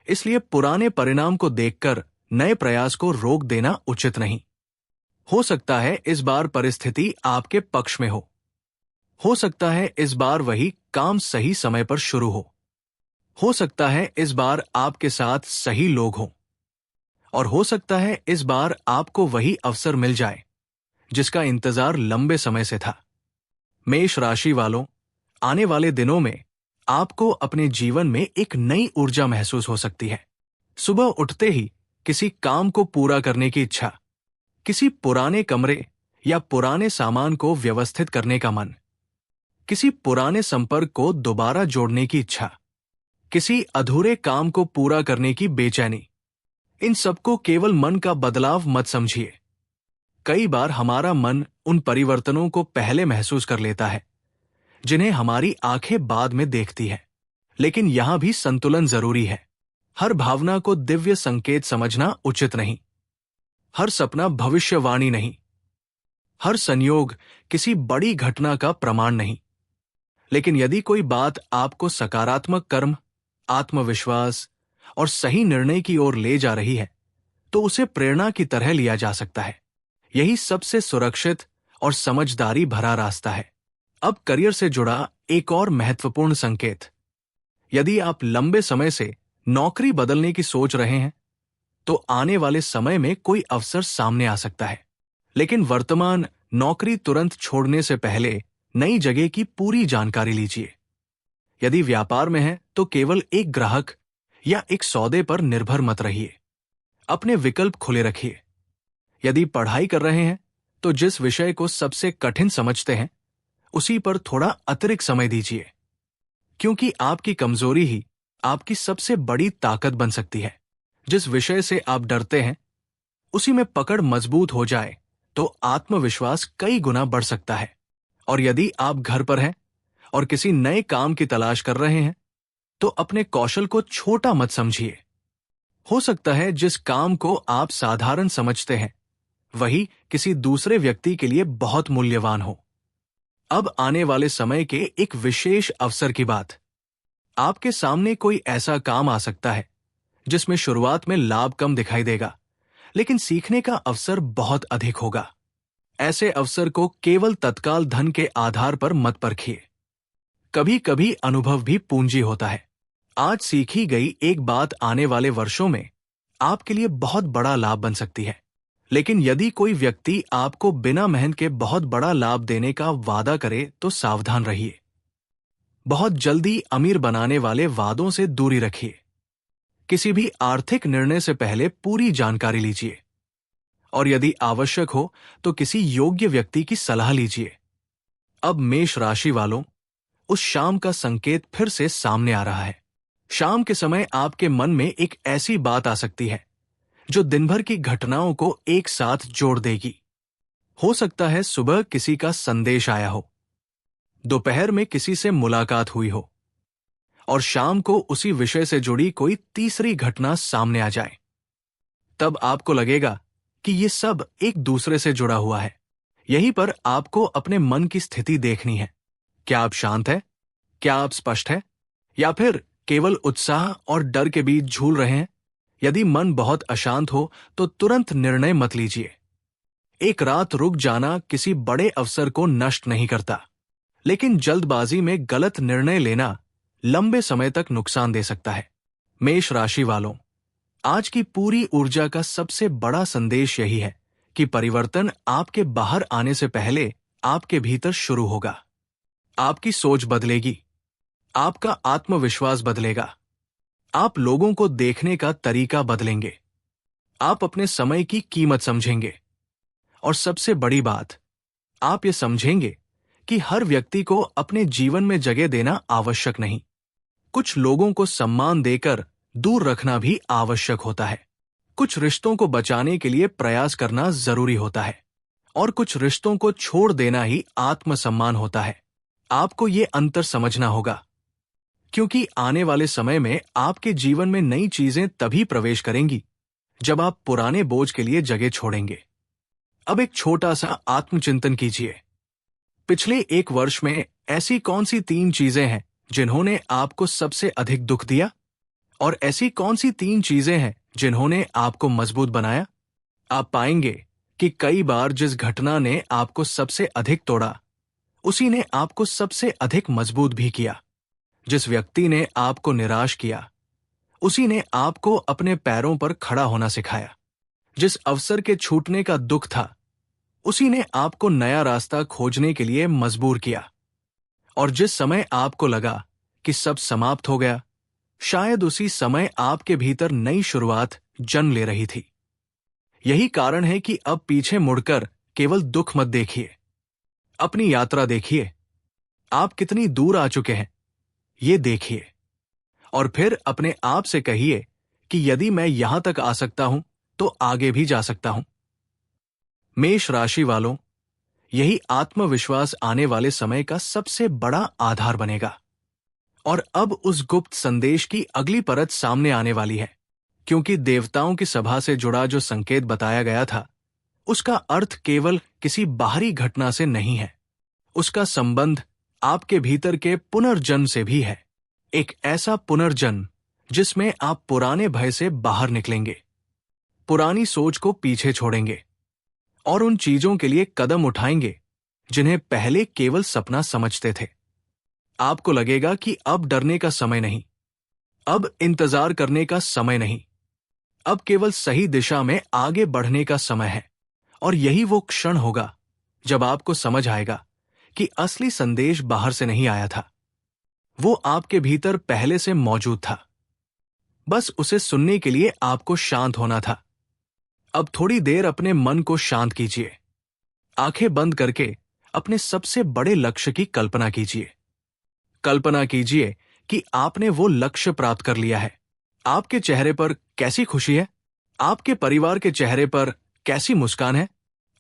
इसलिए पुराने परिणाम को देखकर नए प्रयास को रोक देना उचित नहीं। हो सकता है इस बार परिस्थिति आपके पक्ष में हो सकता है इस बार वही काम सही समय पर शुरू हो सकता है इस बार आपके साथ सही लोग हों, और हो सकता है इस बार आपको वही अवसर मिल जाए जिसका इंतजार लंबे समय से था। मेष राशि वालों, आने वाले दिनों में आपको अपने जीवन में एक नई ऊर्जा महसूस हो सकती है। सुबह उठते ही किसी काम को पूरा करने की इच्छा, किसी पुराने कमरे या पुराने सामान को व्यवस्थित करने का मन, किसी पुराने संपर्क को दोबारा जोड़ने की इच्छा, किसी अधूरे काम को पूरा करने की बेचैनी। इन सबको केवल मन का बदलाव मत समझिए। कई बार हमारा मन उन परिवर्तनों को पहले महसूस कर लेता है जिन्हें हमारी आंखें बाद में देखती है। लेकिन यहां भी संतुलन जरूरी है। हर भावना को दिव्य संकेत समझना उचित नहीं, हर सपना भविष्यवाणी नहीं, हर संयोग किसी बड़ी घटना का प्रमाण नहीं। लेकिन यदि कोई बात आपको सकारात्मक कर्म, आत्मविश्वास और सही निर्णय की ओर ले जा रही है तो उसे प्रेरणा की तरह लिया जा सकता है। यही सबसे सुरक्षित और समझदारी भरा रास्ता है। अब करियर से जुड़ा एक और महत्वपूर्ण संकेत, यदि आप लंबे समय से नौकरी बदलने की सोच रहे हैं तो आने वाले समय में कोई अवसर सामने आ सकता है। लेकिन वर्तमान नौकरी तुरंत छोड़ने से पहले नई जगह की पूरी जानकारी लीजिए। यदि व्यापार में है तो केवल एक ग्राहक या एक सौदे पर निर्भर मत रहिए, अपने विकल्प खुले रखिए। यदि पढ़ाई कर रहे हैं तो जिस विषय को सबसे कठिन समझते हैं उसी पर थोड़ा अतिरिक्त समय दीजिए, क्योंकि आपकी कमजोरी ही आपकी सबसे बड़ी ताकत बन सकती है। जिस विषय से आप डरते हैं उसी में पकड़ मजबूत हो जाए तो आत्मविश्वास कई गुना बढ़ सकता है। और यदि आप घर पर हैं और किसी नए काम की तलाश कर रहे हैं तो अपने कौशल को छोटा मत समझिए। हो सकता है जिस काम को आप साधारण समझते हैं वही किसी दूसरे व्यक्ति के लिए बहुत मूल्यवान हो। अब आने वाले समय के एक विशेष अवसर की बात, आपके सामने कोई ऐसा काम आ सकता है जिसमें शुरुआत में लाभ कम दिखाई देगा लेकिन सीखने का अवसर बहुत अधिक होगा। ऐसे अवसर को केवल तत्काल धन के आधार पर मत परखिए। कभी कभी अनुभव भी पूंजी होता है। आज सीखी गई एक बात आने वाले वर्षों में आपके लिए बहुत बड़ा लाभ बन सकती है। लेकिन यदि कोई व्यक्ति आपको बिना मेहनत के बहुत बड़ा लाभ देने का वादा करे तो सावधान रहिए। बहुत जल्दी अमीर बनाने वाले वादों से दूरी रखिए। किसी भी आर्थिक निर्णय से पहले पूरी जानकारी लीजिए और यदि आवश्यक हो तो किसी योग्य व्यक्ति की सलाह लीजिए। अब मेष राशि वालों, उस शाम का संकेत फिर से सामने आ रहा है। शाम के समय आपके मन में एक ऐसी बात आ सकती है जो दिन भर की घटनाओं को एक साथ जोड़ देगी। हो सकता है सुबह किसी का संदेश आया हो, दोपहर में किसी से मुलाकात हुई हो और शाम को उसी विषय से जुड़ी कोई तीसरी घटना सामने आ जाए। तब आपको लगेगा कि ये सब एक दूसरे से जुड़ा हुआ है। यहीं पर आपको अपने मन की स्थिति देखनी है। क्या आप शांत हैं? क्या आप स्पष्ट हैं? या फिर केवल उत्साह और डर के बीच झूल रहे हैं? यदि मन बहुत अशांत हो तो तुरंत निर्णय मत लीजिए। एक रात रुक जाना किसी बड़े अवसर को नष्ट नहीं करता, लेकिन जल्दबाजी में गलत निर्णय लेना लंबे समय तक नुकसान दे सकता है। मेष राशि वालों, आज की पूरी ऊर्जा का सबसे बड़ा संदेश यही है कि परिवर्तन आपके बाहर आने से पहले आपके भीतर शुरू होगा। आपकी सोच बदलेगी, आपका आत्मविश्वास बदलेगा, आप लोगों को देखने का तरीका बदलेंगे, आप अपने समय की कीमत समझेंगे और सबसे बड़ी बात, आप ये समझेंगे कि हर व्यक्ति को अपने जीवन में जगह देना आवश्यक नहीं। कुछ लोगों को सम्मान देकर दूर रखना भी आवश्यक होता है। कुछ रिश्तों को बचाने के लिए प्रयास करना जरूरी होता है और कुछ रिश्तों को छोड़ देना ही आत्मसम्मान होता है। आपको ये अंतर समझना होगा, क्योंकि आने वाले समय में आपके जीवन में नई चीजें तभी प्रवेश करेंगी जब आप पुराने बोझ के लिए जगह छोड़ेंगे। अब एक छोटा सा आत्मचिंतन कीजिए। पिछले एक वर्ष में ऐसी कौन सी 3 चीजें हैं जिन्होंने आपको सबसे अधिक दुख दिया, और ऐसी कौन सी 3 चीजें हैं जिन्होंने आपको मजबूत बनाया? आप पाएंगे कि कई बार जिस घटना ने आपको सबसे अधिक तोड़ा, उसी ने आपको सबसे अधिक मजबूत भी किया। जिस व्यक्ति ने आपको निराश किया, उसी ने आपको अपने पैरों पर खड़ा होना सिखाया। जिस अवसर के छूटने का दुख था, उसी ने आपको नया रास्ता खोजने के लिए मजबूर किया। और जिस समय आपको लगा कि सब समाप्त हो गया, शायद उसी समय आपके भीतर नई शुरुआत जन्म ले रही थी। यही कारण है कि अब पीछे मुड़कर केवल दुख मत देखिए, अपनी यात्रा देखिए। आप कितनी दूर आ चुके हैं, ये देखिए। और फिर अपने आप से कहिए कि यदि मैं यहां तक आ सकता हूं तो आगे भी जा सकता हूं। मेष राशि वालों, यही आत्मविश्वास आने वाले समय का सबसे बड़ा आधार बनेगा। और अब उस गुप्त संदेश की अगली परत सामने आने वाली है, क्योंकि देवताओं की सभा से जुड़ा जो संकेत बताया गया था, उसका अर्थ केवल किसी बाहरी घटना से नहीं है। उसका संबंध आपके भीतर के पुनर्जन्म से भी है। एक ऐसा पुनर्जन्म जिसमें आप पुराने भय से बाहर निकलेंगे, पुरानी सोच को पीछे छोड़ेंगे और उन चीजों के लिए कदम उठाएंगे जिन्हें पहले केवल सपना समझते थे। आपको लगेगा कि अब डरने का समय नहीं, अब इंतजार करने का समय नहीं, अब केवल सही दिशा में आगे बढ़ने का समय है। और यही वो क्षण होगा जब आपको समझ आएगा कि असली संदेश बाहर से नहीं आया था, वो आपके भीतर पहले से मौजूद था। बस उसे सुनने के लिए आपको शांत होना था। अब थोड़ी देर अपने मन को शांत कीजिए। आंखें बंद करके अपने सबसे बड़े लक्ष्य की कल्पना कीजिए। कल्पना कीजिए कि आपने वो लक्ष्य प्राप्त कर लिया है। आपके चेहरे पर कैसी खुशी है? आपके परिवार के चेहरे पर कैसी मुस्कान है?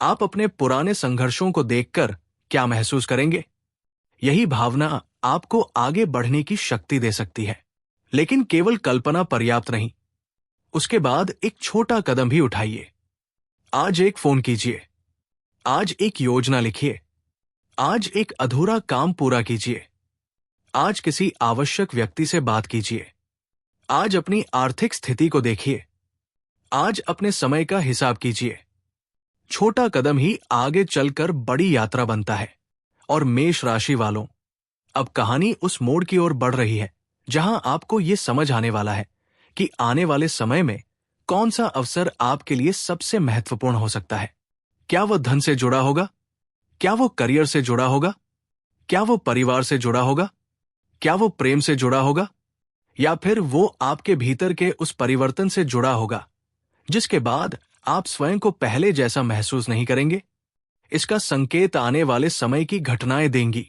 आप अपने पुराने संघर्षों को देखकर क्या महसूस करेंगे? यही भावना आपको आगे बढ़ने की शक्ति दे सकती है। लेकिन केवल कल्पना पर्याप्त नहीं, उसके बाद एक छोटा कदम भी उठाइए। आज एक फोन कीजिए, आज एक योजना लिखिए, आज एक अधूरा काम पूरा कीजिए, आज किसी आवश्यक व्यक्ति से बात कीजिए, आज अपनी आर्थिक स्थिति को देखिए, आज अपने समय का हिसाब कीजिए। छोटा कदम ही आगे चलकर बड़ी यात्रा बनता है। और मेष राशि वालों, अब कहानी उस मोड़ की ओर बढ़ रही है जहां आपको ये समझ आने वाला है कि आने वाले समय में कौन सा अवसर आपके लिए सबसे महत्वपूर्ण हो सकता है। क्या वो धन से जुड़ा होगा? क्या वो करियर से जुड़ा होगा? क्या वो परिवार से जुड़ा होगा? क्या वो प्रेम से जुड़ा होगा? या फिर वो आपके भीतर के उस परिवर्तन से जुड़ा होगा जिसके बाद आप स्वयं को पहले जैसा महसूस नहीं करेंगे? इसका संकेत आने वाले समय की घटनाएं देंगी।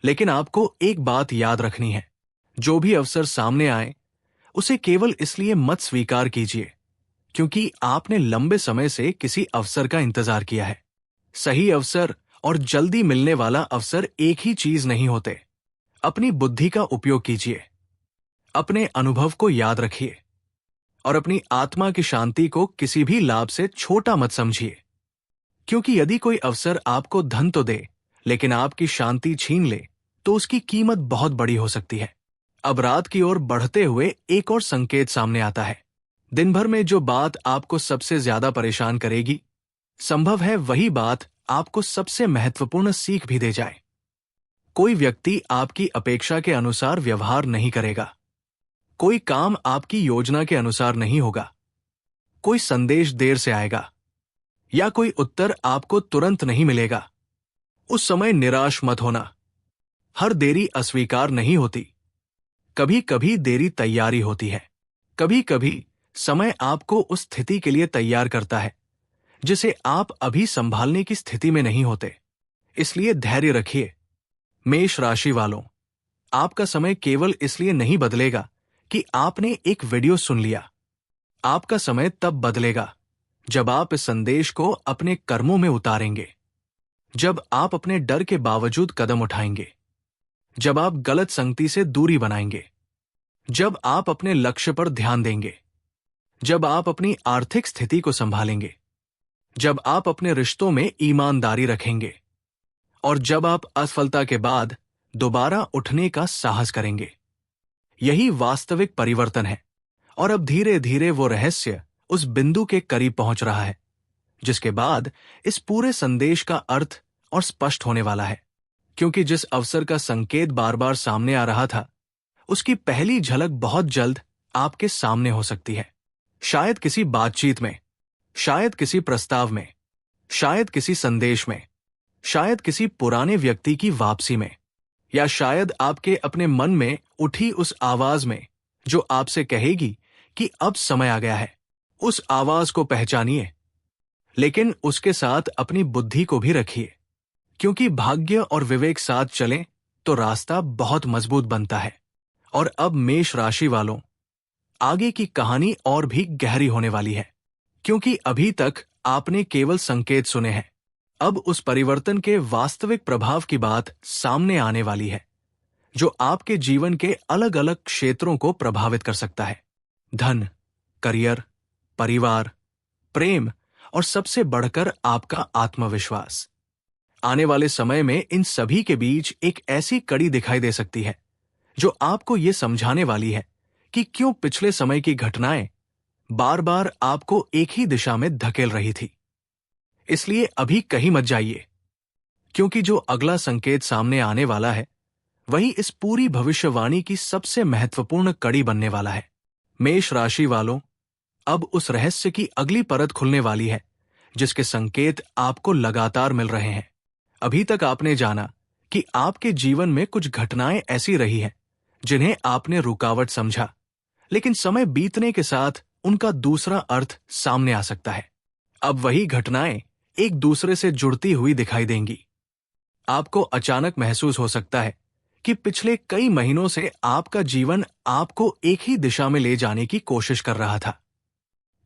लेकिन आपको एक बात याद रखनी है, जो भी अवसर सामने आए उसे केवल इसलिए मत स्वीकार कीजिए क्योंकि आपने लंबे समय से किसी अवसर का इंतजार किया है। सही अवसर और जल्दी मिलने वाला अवसर एक ही चीज नहीं होते। अपनी बुद्धि का उपयोग कीजिए, अपने अनुभव को याद रखिए और अपनी आत्मा की शांति को किसी भी लाभ से छोटा मत समझिए। क्योंकि यदि कोई अवसर आपको धन तो दे लेकिन आपकी शांति छीन ले तो उसकी कीमत बहुत बड़ी हो सकती है। अब रात की ओर बढ़ते हुए एक और संकेत सामने आता है। दिन भर में जो बात आपको सबसे ज्यादा परेशान करेगी, संभव है वही बात आपको सबसे महत्वपूर्ण सीख भी दे जाए। कोई व्यक्ति आपकी अपेक्षा के अनुसार व्यवहार नहीं करेगा। कोई काम आपकी योजना के अनुसार नहीं होगा। कोई संदेश देर से आएगा या कोई उत्तर आपको तुरंत नहीं मिलेगा। उस समय निराश मत होना। हर देरी अस्वीकार नहीं होती। कभी कभी देरी तैयारी होती है। कभी कभी समय आपको उस स्थिति के लिए तैयार करता है जिसे आप अभी संभालने की स्थिति में नहीं होते। इसलिए धैर्य रखिए। मेष राशि वालों, आपका समय केवल इसलिए नहीं बदलेगा कि आपने एक वीडियो सुन लिया। आपका समय तब बदलेगा जब आप इस संदेश को अपने कर्मों में उतारेंगे, जब आप अपने डर के बावजूद कदम उठाएंगे, जब आप गलत संगति से दूरी बनाएंगे, जब आप अपने लक्ष्य पर ध्यान देंगे, जब आप अपनी आर्थिक स्थिति को संभालेंगे, जब आप अपने रिश्तों में ईमानदारी रखेंगे और जब आप असफलता के बाद दोबारा उठने का साहस करेंगे। यही वास्तविक परिवर्तन है। और अब धीरे धीरे वो रहस्य उस बिंदु के करीब पहुंच रहा है जिसके बाद इस पूरे संदेश का अर्थ और स्पष्ट होने वाला है। क्योंकि जिस अवसर का संकेत बार बार सामने आ रहा था, उसकी पहली झलक बहुत जल्द आपके सामने हो सकती है। शायद किसी बातचीत में, शायद किसी प्रस्ताव में, शायद किसी संदेश में, शायद किसी पुराने व्यक्ति की वापसी में, या शायद आपके अपने मन में उठी उस आवाज में जो आपसे कहेगी कि अब समय आ गया है। उस आवाज को पहचानिए, लेकिन उसके साथ अपनी बुद्धि को भी रखिए। क्योंकि भाग्य और विवेक साथ चलें तो रास्ता बहुत मजबूत बनता है। और अब मेष राशि वालों, आगे की कहानी और भी गहरी होने वाली है। क्योंकि अभी तक आपने केवल संकेत सुने हैं। अब उस परिवर्तन के वास्तविक प्रभाव की बात सामने आने वाली है जो आपके जीवन के अलग अलग क्षेत्रों को प्रभावित कर सकता है। धन, करियर, परिवार, प्रेम और सबसे बढ़कर आपका आत्मविश्वास। आने वाले समय में इन सभी के बीच एक ऐसी कड़ी दिखाई दे सकती है जो आपको ये समझाने वाली है कि क्यों पिछले समय की घटनाएं बार बार आपको एक ही दिशा में धकेल रही थी। इसलिए अभी कहीं मत जाइए, क्योंकि जो अगला संकेत सामने आने वाला है वही इस पूरी भविष्यवाणी की सबसे महत्वपूर्ण कड़ी बनने वाला है। मेष राशि वालों, अब उस रहस्य की अगली परत खुलने वाली है जिसके संकेत आपको लगातार मिल रहे हैं। अभी तक आपने जाना कि आपके जीवन में कुछ घटनाएं ऐसी रही हैं जिन्हें आपने रुकावट समझा, लेकिन समय बीतने के साथ उनका दूसरा अर्थ सामने आ सकता है। अब वही घटनाएं एक दूसरे से जुड़ती हुई दिखाई देंगी। आपको अचानक महसूस हो सकता है कि पिछले कई महीनों से आपका जीवन आपको एक ही दिशा में ले जाने की कोशिश कर रहा था।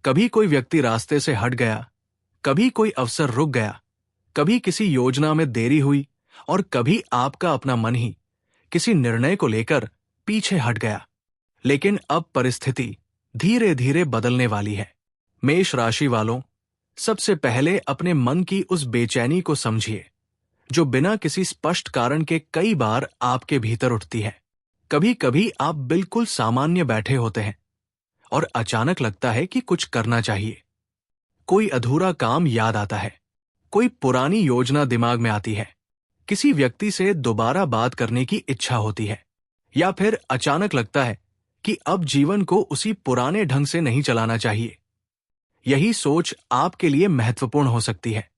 कभी कोई व्यक्ति रास्ते से हट गया, कभी कोई अवसर रुक गया, कभी किसी योजना में देरी हुई और कभी आपका अपना मन ही किसी निर्णय को लेकर पीछे हट गया। लेकिन अब परिस्थिति धीरे धीरे बदलने वाली है। मेष राशि वालों, सबसे पहले अपने मन की उस बेचैनी को समझिए जो बिना किसी स्पष्ट कारण के कई बार आपके भीतर उठती है। कभी कभी आप बिल्कुल सामान्य बैठे होते हैं और अचानक लगता है कि कुछ करना चाहिए। कोई अधूरा काम याद आता है, कोई पुरानी योजना दिमाग में आती है, किसी व्यक्ति से दोबारा बात करने की इच्छा होती है, या फिर अचानक लगता है कि अब जीवन को उसी पुराने ढंग से नहीं चलाना चाहिए। यही सोच आपके लिए महत्वपूर्ण हो सकती है,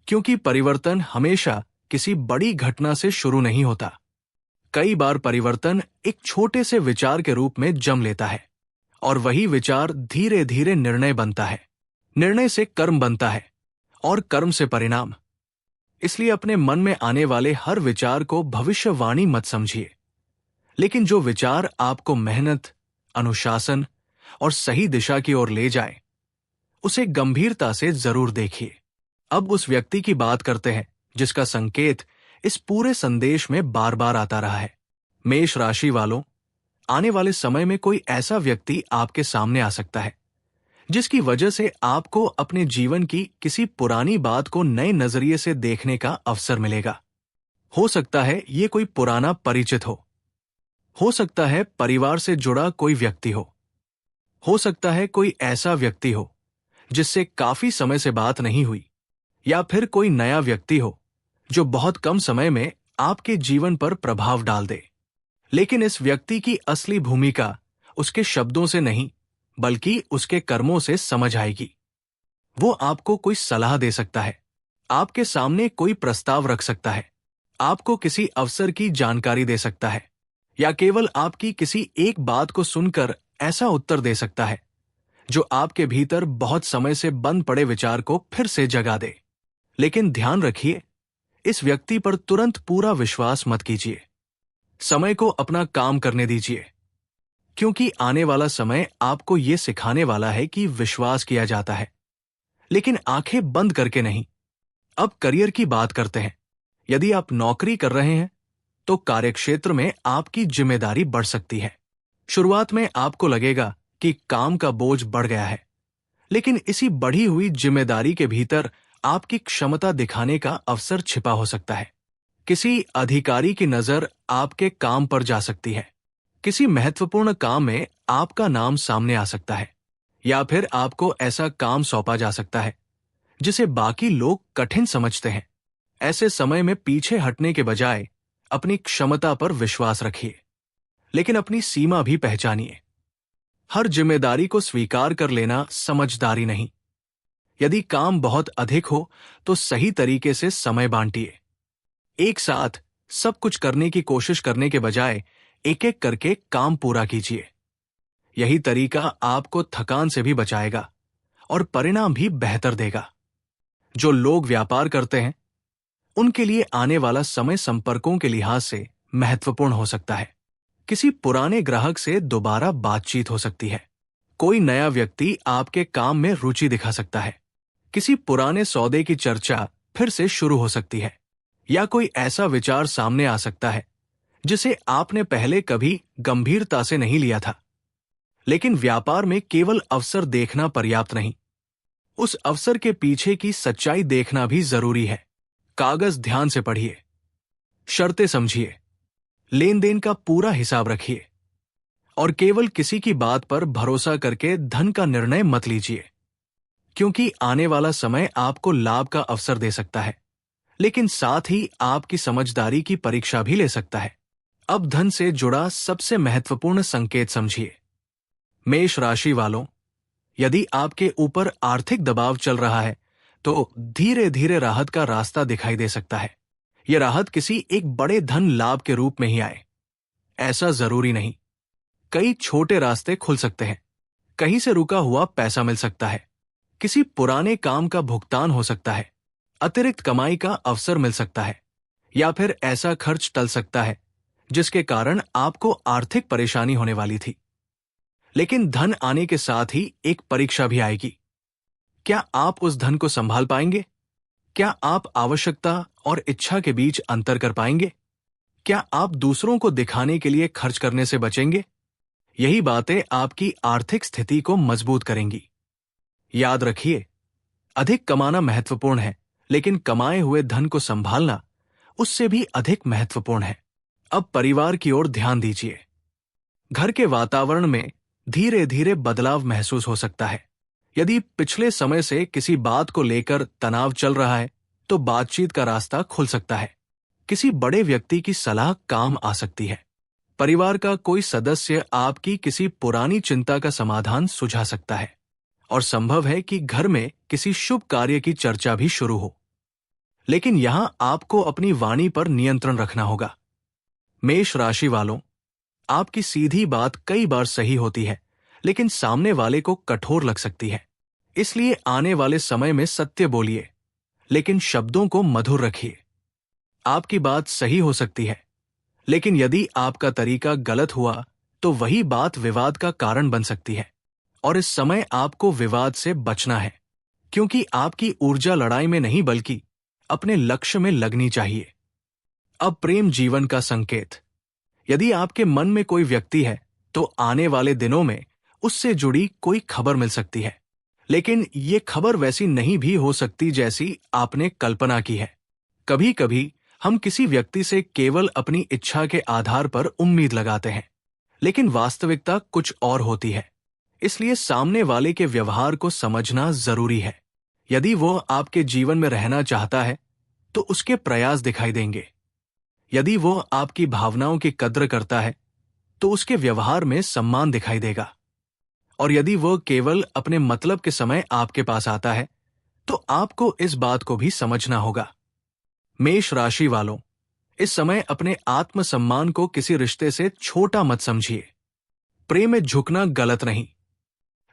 क्योंकि परिवर्तन हमेशा किसी बड़ी घटना से शुरू नहीं होता। कई बार परिवर्तन एक छोटे से विचार के रूप में जन्म लेता है, और वही विचार धीरे धीरे निर्णय बनता है, निर्णय से कर्म बनता है, और कर्म से परिणाम। इसलिए अपने मन में आने वाले हर विचार को भविष्यवाणी मत समझिए, लेकिन जो विचार आपको मेहनत, अनुशासन और सही दिशा की ओर ले जाए, उसे गंभीरता से जरूर देखिए। अब उस व्यक्ति की बात करते हैं जिसका संकेत इस पूरे संदेश में बार बार आता रहा है। मेष राशि वालों, आने वाले समय में कोई ऐसा व्यक्ति आपके सामने आ सकता है जिसकी वजह से आपको अपने जीवन की किसी पुरानी बात को नए नजरिए से देखने का अवसर मिलेगा। हो सकता है ये कोई पुराना परिचित हो सकता है परिवार से जुड़ा कोई व्यक्ति हो सकता है कोई ऐसा व्यक्ति हो जिससे काफी समय से बात नहीं हुई, या फिर कोई नया व्यक्ति हो जो बहुत कम समय में आपके जीवन पर प्रभाव डाल दे। लेकिन इस व्यक्ति की असली भूमिका उसके शब्दों से नहीं, बल्कि उसके कर्मों से समझ आएगी। वो आपको कोई सलाह दे सकता है, आपके सामने कोई प्रस्ताव रख सकता है, आपको किसी अवसर की जानकारी दे सकता है, या केवल आपकी किसी एक बात को सुनकर ऐसा उत्तर दे सकता है जो आपके भीतर बहुत समय से बंद पड़े विचार को फिर से जगा दे। लेकिन ध्यान रखिए, इस व्यक्ति पर तुरंत पूरा विश्वास मत कीजिए। समय को अपना काम करने दीजिए, क्योंकि आने वाला समय आपको ये सिखाने वाला है कि विश्वास किया जाता है, लेकिन आंखें बंद करके नहीं। अब करियर की बात करते हैं। यदि आप नौकरी कर रहे हैं तो कार्यक्षेत्र में आपकी जिम्मेदारी बढ़ सकती है। शुरुआत में आपको लगेगा कि काम का बोझ बढ़ गया है, लेकिन इसी बढ़ी हुई जिम्मेदारी के भीतर आपकी क्षमता दिखाने का अवसर छिपा हो सकता है। किसी अधिकारी की नजर आपके काम पर जा सकती है, किसी महत्वपूर्ण काम में आपका नाम सामने आ सकता है, या फिर आपको ऐसा काम सौंपा जा सकता है जिसे बाकी लोग कठिन समझते हैं। ऐसे समय में पीछे हटने के बजाय अपनी क्षमता पर विश्वास रखिए, लेकिन अपनी सीमा भी पहचानिए। हर जिम्मेदारी को स्वीकार कर लेना समझदारी नहीं। यदि काम बहुत अधिक हो तो सही तरीके से समय बांटिए। एक साथ सब कुछ करने की कोशिश करने के बजाय एक एक करके काम पूरा कीजिए। यही तरीका आपको थकान से भी बचाएगा और परिणाम भी बेहतर देगा। जो लोग व्यापार करते हैं, उनके लिए आने वाला समय संपर्कों के लिहाज से महत्वपूर्ण हो सकता है। किसी पुराने ग्राहक से दोबारा बातचीत हो सकती है। कोई नया व्यक्ति आपके काम में रुचि दिखा सकता है। किसी पुराने सौदे की चर्चा फिर से शुरू हो सकती है, या कोई ऐसा विचार सामने आ सकता है जिसे आपने पहले कभी गंभीरता से नहीं लिया था। लेकिन व्यापार में केवल अवसर देखना पर्याप्त नहीं, उस अवसर के पीछे की सच्चाई देखना भी जरूरी है। कागज ध्यान से पढ़िए, शर्तें समझिए, लेन देन का पूरा हिसाब रखिए, और केवल किसी की बात पर भरोसा करके धन का निर्णय मत लीजिए, क्योंकि आने वाला समय आपको लाभ का अवसर दे सकता है, लेकिन साथ ही आपकी समझदारी की परीक्षा भी ले सकता है। अब धन से जुड़ा सबसे महत्वपूर्ण संकेत समझिए। मेष राशि वालों, यदि आपके ऊपर आर्थिक दबाव चल रहा है तो धीरे धीरे राहत का रास्ता दिखाई दे सकता है। यह राहत किसी एक बड़े धन लाभ के रूप में ही आए, ऐसा जरूरी नहीं। कई छोटे रास्ते खुल सकते हैं। कहीं से रुका हुआ पैसा मिल सकता है, किसी पुराने काम का भुगतान हो सकता है, अतिरिक्त कमाई का अवसर मिल सकता है, या फिर ऐसा खर्च टल सकता है जिसके कारण आपको आर्थिक परेशानी होने वाली थी। लेकिन धन आने के साथ ही एक परीक्षा भी आएगी। क्या आप उस धन को संभाल पाएंगे? क्या आप आवश्यकता और इच्छा के बीच अंतर कर पाएंगे? क्या आप दूसरों को दिखाने के लिए खर्च करने से बचेंगे? यही बातें आपकी आर्थिक स्थिति को मजबूत करेंगी। याद रखिए, अधिक कमाना महत्वपूर्ण है, लेकिन कमाए हुए धन को संभालना उससे भी अधिक महत्वपूर्ण है। अब परिवार की ओर ध्यान दीजिए। घर के वातावरण में धीरे धीरे बदलाव महसूस हो सकता है। यदि पिछले समय से किसी बात को लेकर तनाव चल रहा है तो बातचीत का रास्ता खुल सकता है। किसी बड़े व्यक्ति की सलाह काम आ सकती है। परिवार का कोई सदस्य आपकी किसी पुरानी चिंता का समाधान सुझा सकता है और संभव है कि घर में किसी शुभ कार्य की चर्चा भी शुरू हो। लेकिन यहां आपको अपनी वाणी पर नियंत्रण रखना होगा। मेष राशि वालों, आपकी सीधी बात कई बार सही होती है, लेकिन सामने वाले को कठोर लग सकती है। इसलिए आने वाले समय में सत्य बोलिए, लेकिन शब्दों को मधुर रखिए। आपकी बात सही हो सकती है, लेकिन यदि आपका तरीका गलत हुआ तो वही बात विवाद का कारण बन सकती है। और इस समय आपको विवाद से बचना है, क्योंकि आपकी ऊर्जा लड़ाई में नहीं बल्कि अपने लक्ष्य में लगनी चाहिए। अब प्रेम जीवन का संकेत। यदि आपके मन में कोई व्यक्ति है तो आने वाले दिनों में उससे जुड़ी कोई खबर मिल सकती है, लेकिन ये खबर वैसी नहीं भी हो सकती जैसी आपने कल्पना की है। कभी कभी हम किसी व्यक्ति से केवल अपनी इच्छा के आधार पर उम्मीद लगाते हैं, लेकिन वास्तविकता कुछ और होती है। इसलिए सामने वाले के व्यवहार को समझना जरूरी है। यदि वो आपके जीवन में रहना चाहता है तो उसके प्रयास दिखाई देंगे। यदि वो आपकी भावनाओं की कद्र करता है तो उसके व्यवहार में सम्मान दिखाई देगा। और यदि वो केवल अपने मतलब के समय आपके पास आता है तो आपको इस बात को भी समझना होगा। मेष राशि वालों, इस समय अपने आत्मसम्मान को किसी रिश्ते से छोटा मत समझिए। प्रेम में झुकना गलत नहीं,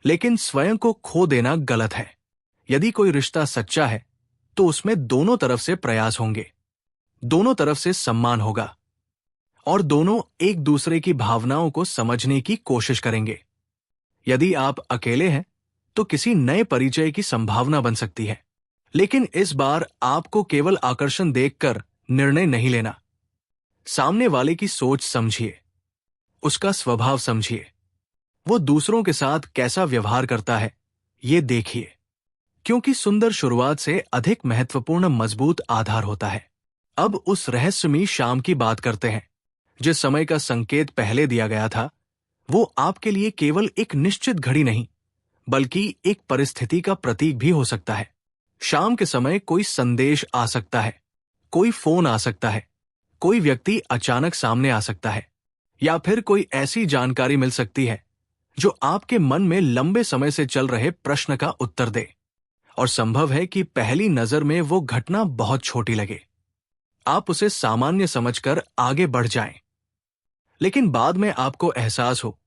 लेकिन स्वयं को खो देना गलत है। यदि कोई रिश्ता सच्चा है तो उसमें दोनों तरफ से प्रयास होंगे, दोनों तरफ से सम्मान होगा और दोनों एक दूसरे की भावनाओं को समझने की कोशिश करेंगे। यदि आप अकेले हैं तो किसी नए परिचय की संभावना बन सकती है, लेकिन इस बार आपको केवल आकर्षण देखकर निर्णय नहीं लेना। सामने वाले की सोच समझिए, उसका स्वभाव समझिए, वो दूसरों के साथ कैसा व्यवहार करता है ये देखिए, क्योंकि सुंदर शुरुआत से अधिक महत्वपूर्ण मजबूत आधार होता है। अब उस रहस्यमयी शाम की बात करते हैं। जिस समय का संकेत पहले दिया गया था वो आपके लिए केवल एक निश्चित घड़ी नहीं बल्कि एक परिस्थिति का प्रतीक भी हो सकता है। शाम के समय कोई संदेश आ सकता है, कोई फोन आ सकता है, कोई व्यक्ति अचानक सामने आ सकता है, या फिर कोई ऐसी जानकारी मिल सकती है जो आपके मन में लंबे समय से चल रहे प्रश्न का उत्तर दे। और संभव है कि पहली नजर में वो घटना बहुत छोटी लगे, आप उसे सामान्य समझकर आगे बढ़ जाएं, लेकिन बाद में आपको एहसास हो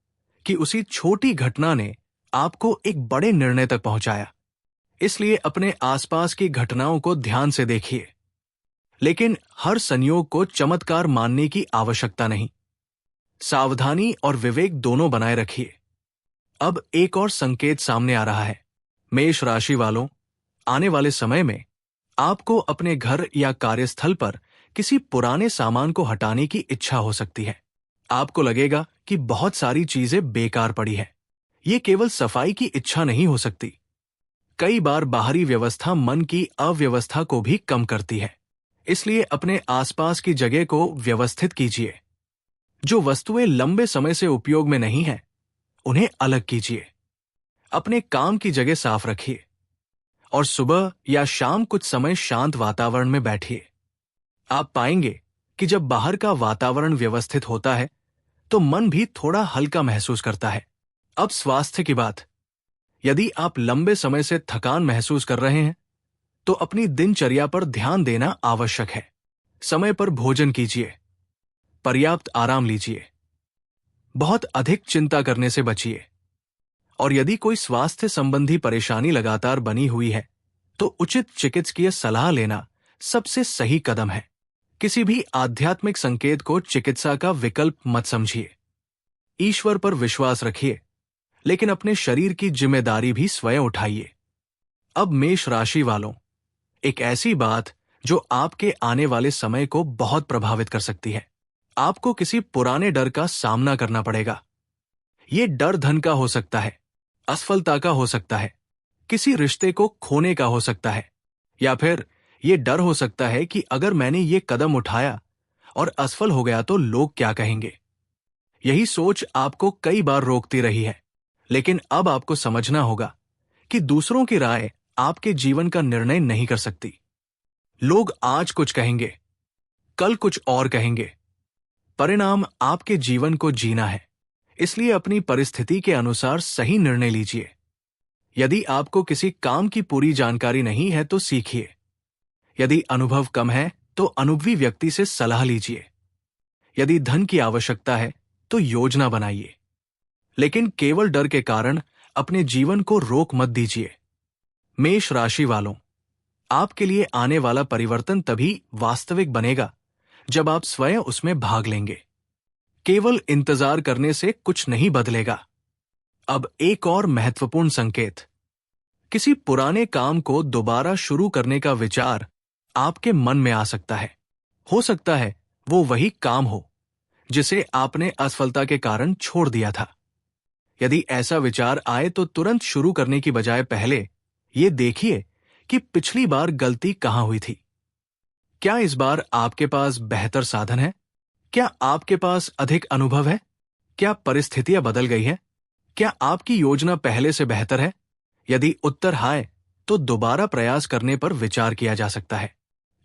कि उसी छोटी घटना ने आपको एक बड़े निर्णय तक पहुंचाया। इसलिए अपने आसपास की घटनाओं को ध्यान से देखिए, लेकिन हर संयोग को चमत्कार मानने की आवश्यकता नहीं। सावधानी और विवेक दोनों बनाए रखिए। अब एक और संकेत सामने आ रहा है। मेष राशि वालों, आने वाले समय में आपको अपने घर या कार्यस्थल पर किसी पुराने सामान को हटाने की इच्छा हो सकती है। आपको लगेगा कि बहुत सारी चीजें बेकार पड़ी है। ये केवल सफाई की इच्छा नहीं हो सकती। कई बार बाहरी व्यवस्था मन की अव्यवस्था को भी कम करती है। इसलिए अपने आसपास की जगह को व्यवस्थित कीजिए। जो वस्तुएं लंबे समय से उपयोग में नहीं हैं, उन्हें अलग कीजिए। अपने काम की जगह साफ रखिए और सुबह या शाम कुछ समय शांत वातावरण में बैठिए। आप पाएंगे कि जब बाहर का वातावरण व्यवस्थित होता है तो मन भी थोड़ा हल्का महसूस करता है। अब स्वास्थ्य की बात। यदि आप लंबे समय से थकान महसूस कर रहे हैं तो अपनी दिनचर्या पर ध्यान देना आवश्यक है। समय पर भोजन कीजिए, पर्याप्त आराम लीजिए, बहुत अधिक चिंता करने से बचिए। और यदि कोई स्वास्थ्य संबंधी परेशानी लगातार बनी हुई है तो उचित चिकित्सकीय सलाह लेना सबसे सही कदम है। किसी भी आध्यात्मिक संकेत को चिकित्सा का विकल्प मत समझिए। ईश्वर पर विश्वास रखिए, लेकिन अपने शरीर की जिम्मेदारी भी स्वयं उठाइए। अब मेष राशि वालों, एक ऐसी बात जो आपके आने वाले समय को बहुत प्रभावित कर सकती है। आपको किसी पुराने डर का सामना करना पड़ेगा। ये डर धन का हो सकता है, असफलता का हो सकता है, किसी रिश्ते को खोने का हो सकता है, या फिर ये डर हो सकता है कि अगर मैंने ये कदम उठाया और असफल हो गया तो लोग क्या कहेंगे। यही सोच आपको कई बार रोकती रही है, लेकिन अब आपको समझना होगा कि दूसरों की राय आपके जीवन का निर्णय नहीं कर सकती। लोग आज कुछ कहेंगे, कल कुछ और कहेंगे। परिणाम आपके जीवन को जीना है, इसलिए अपनी परिस्थिति के अनुसार सही निर्णय लीजिए। यदि आपको किसी काम की पूरी जानकारी नहीं है तो सीखिए। यदि अनुभव कम है तो अनुभवी व्यक्ति से सलाह लीजिए। यदि धन की आवश्यकता है तो योजना बनाइए, लेकिन केवल डर के कारण अपने जीवन को रोक मत दीजिए। मेष राशि वालों, आपके लिए आने वाला परिवर्तन तभी वास्तविक बनेगा जब आप स्वयं उसमें भाग लेंगे। केवल इंतजार करने से कुछ नहीं बदलेगा। अब एक और महत्वपूर्ण संकेत, किसी पुराने काम को दोबारा शुरू करने का विचार आपके मन में आ सकता है। हो सकता है वो वही काम हो जिसे आपने असफलता के कारण छोड़ दिया था। यदि ऐसा विचार आए तो तुरंत शुरू करने की बजाय पहले ये देखिए कि पिछली बार गलती कहां हुई थी। क्या इस बार आपके पास बेहतर साधन है? क्या आपके पास अधिक अनुभव है? क्या परिस्थितियां बदल गई हैं? क्या आपकी योजना पहले से बेहतर है? यदि उत्तर हाय, तो दोबारा प्रयास करने पर विचार किया जा सकता है,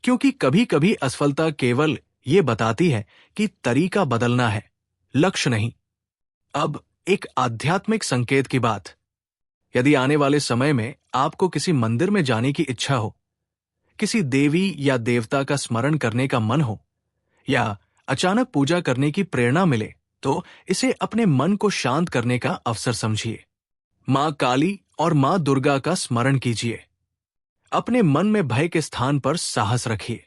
क्योंकि कभी कभी असफलता केवल ये बताती है कि तरीका बदलना है, लक्ष्य नहीं। अब एक आध्यात्मिक संकेत की बात, यदि आने वाले समय में आपको किसी मंदिर में जाने की इच्छा हो, किसी देवी या देवता का स्मरण करने का मन हो, या अचानक पूजा करने की प्रेरणा मिले, तो इसे अपने मन को शांत करने का अवसर समझिए। मां काली और मां दुर्गा का स्मरण कीजिए। अपने मन में भय के स्थान पर साहस रखिए,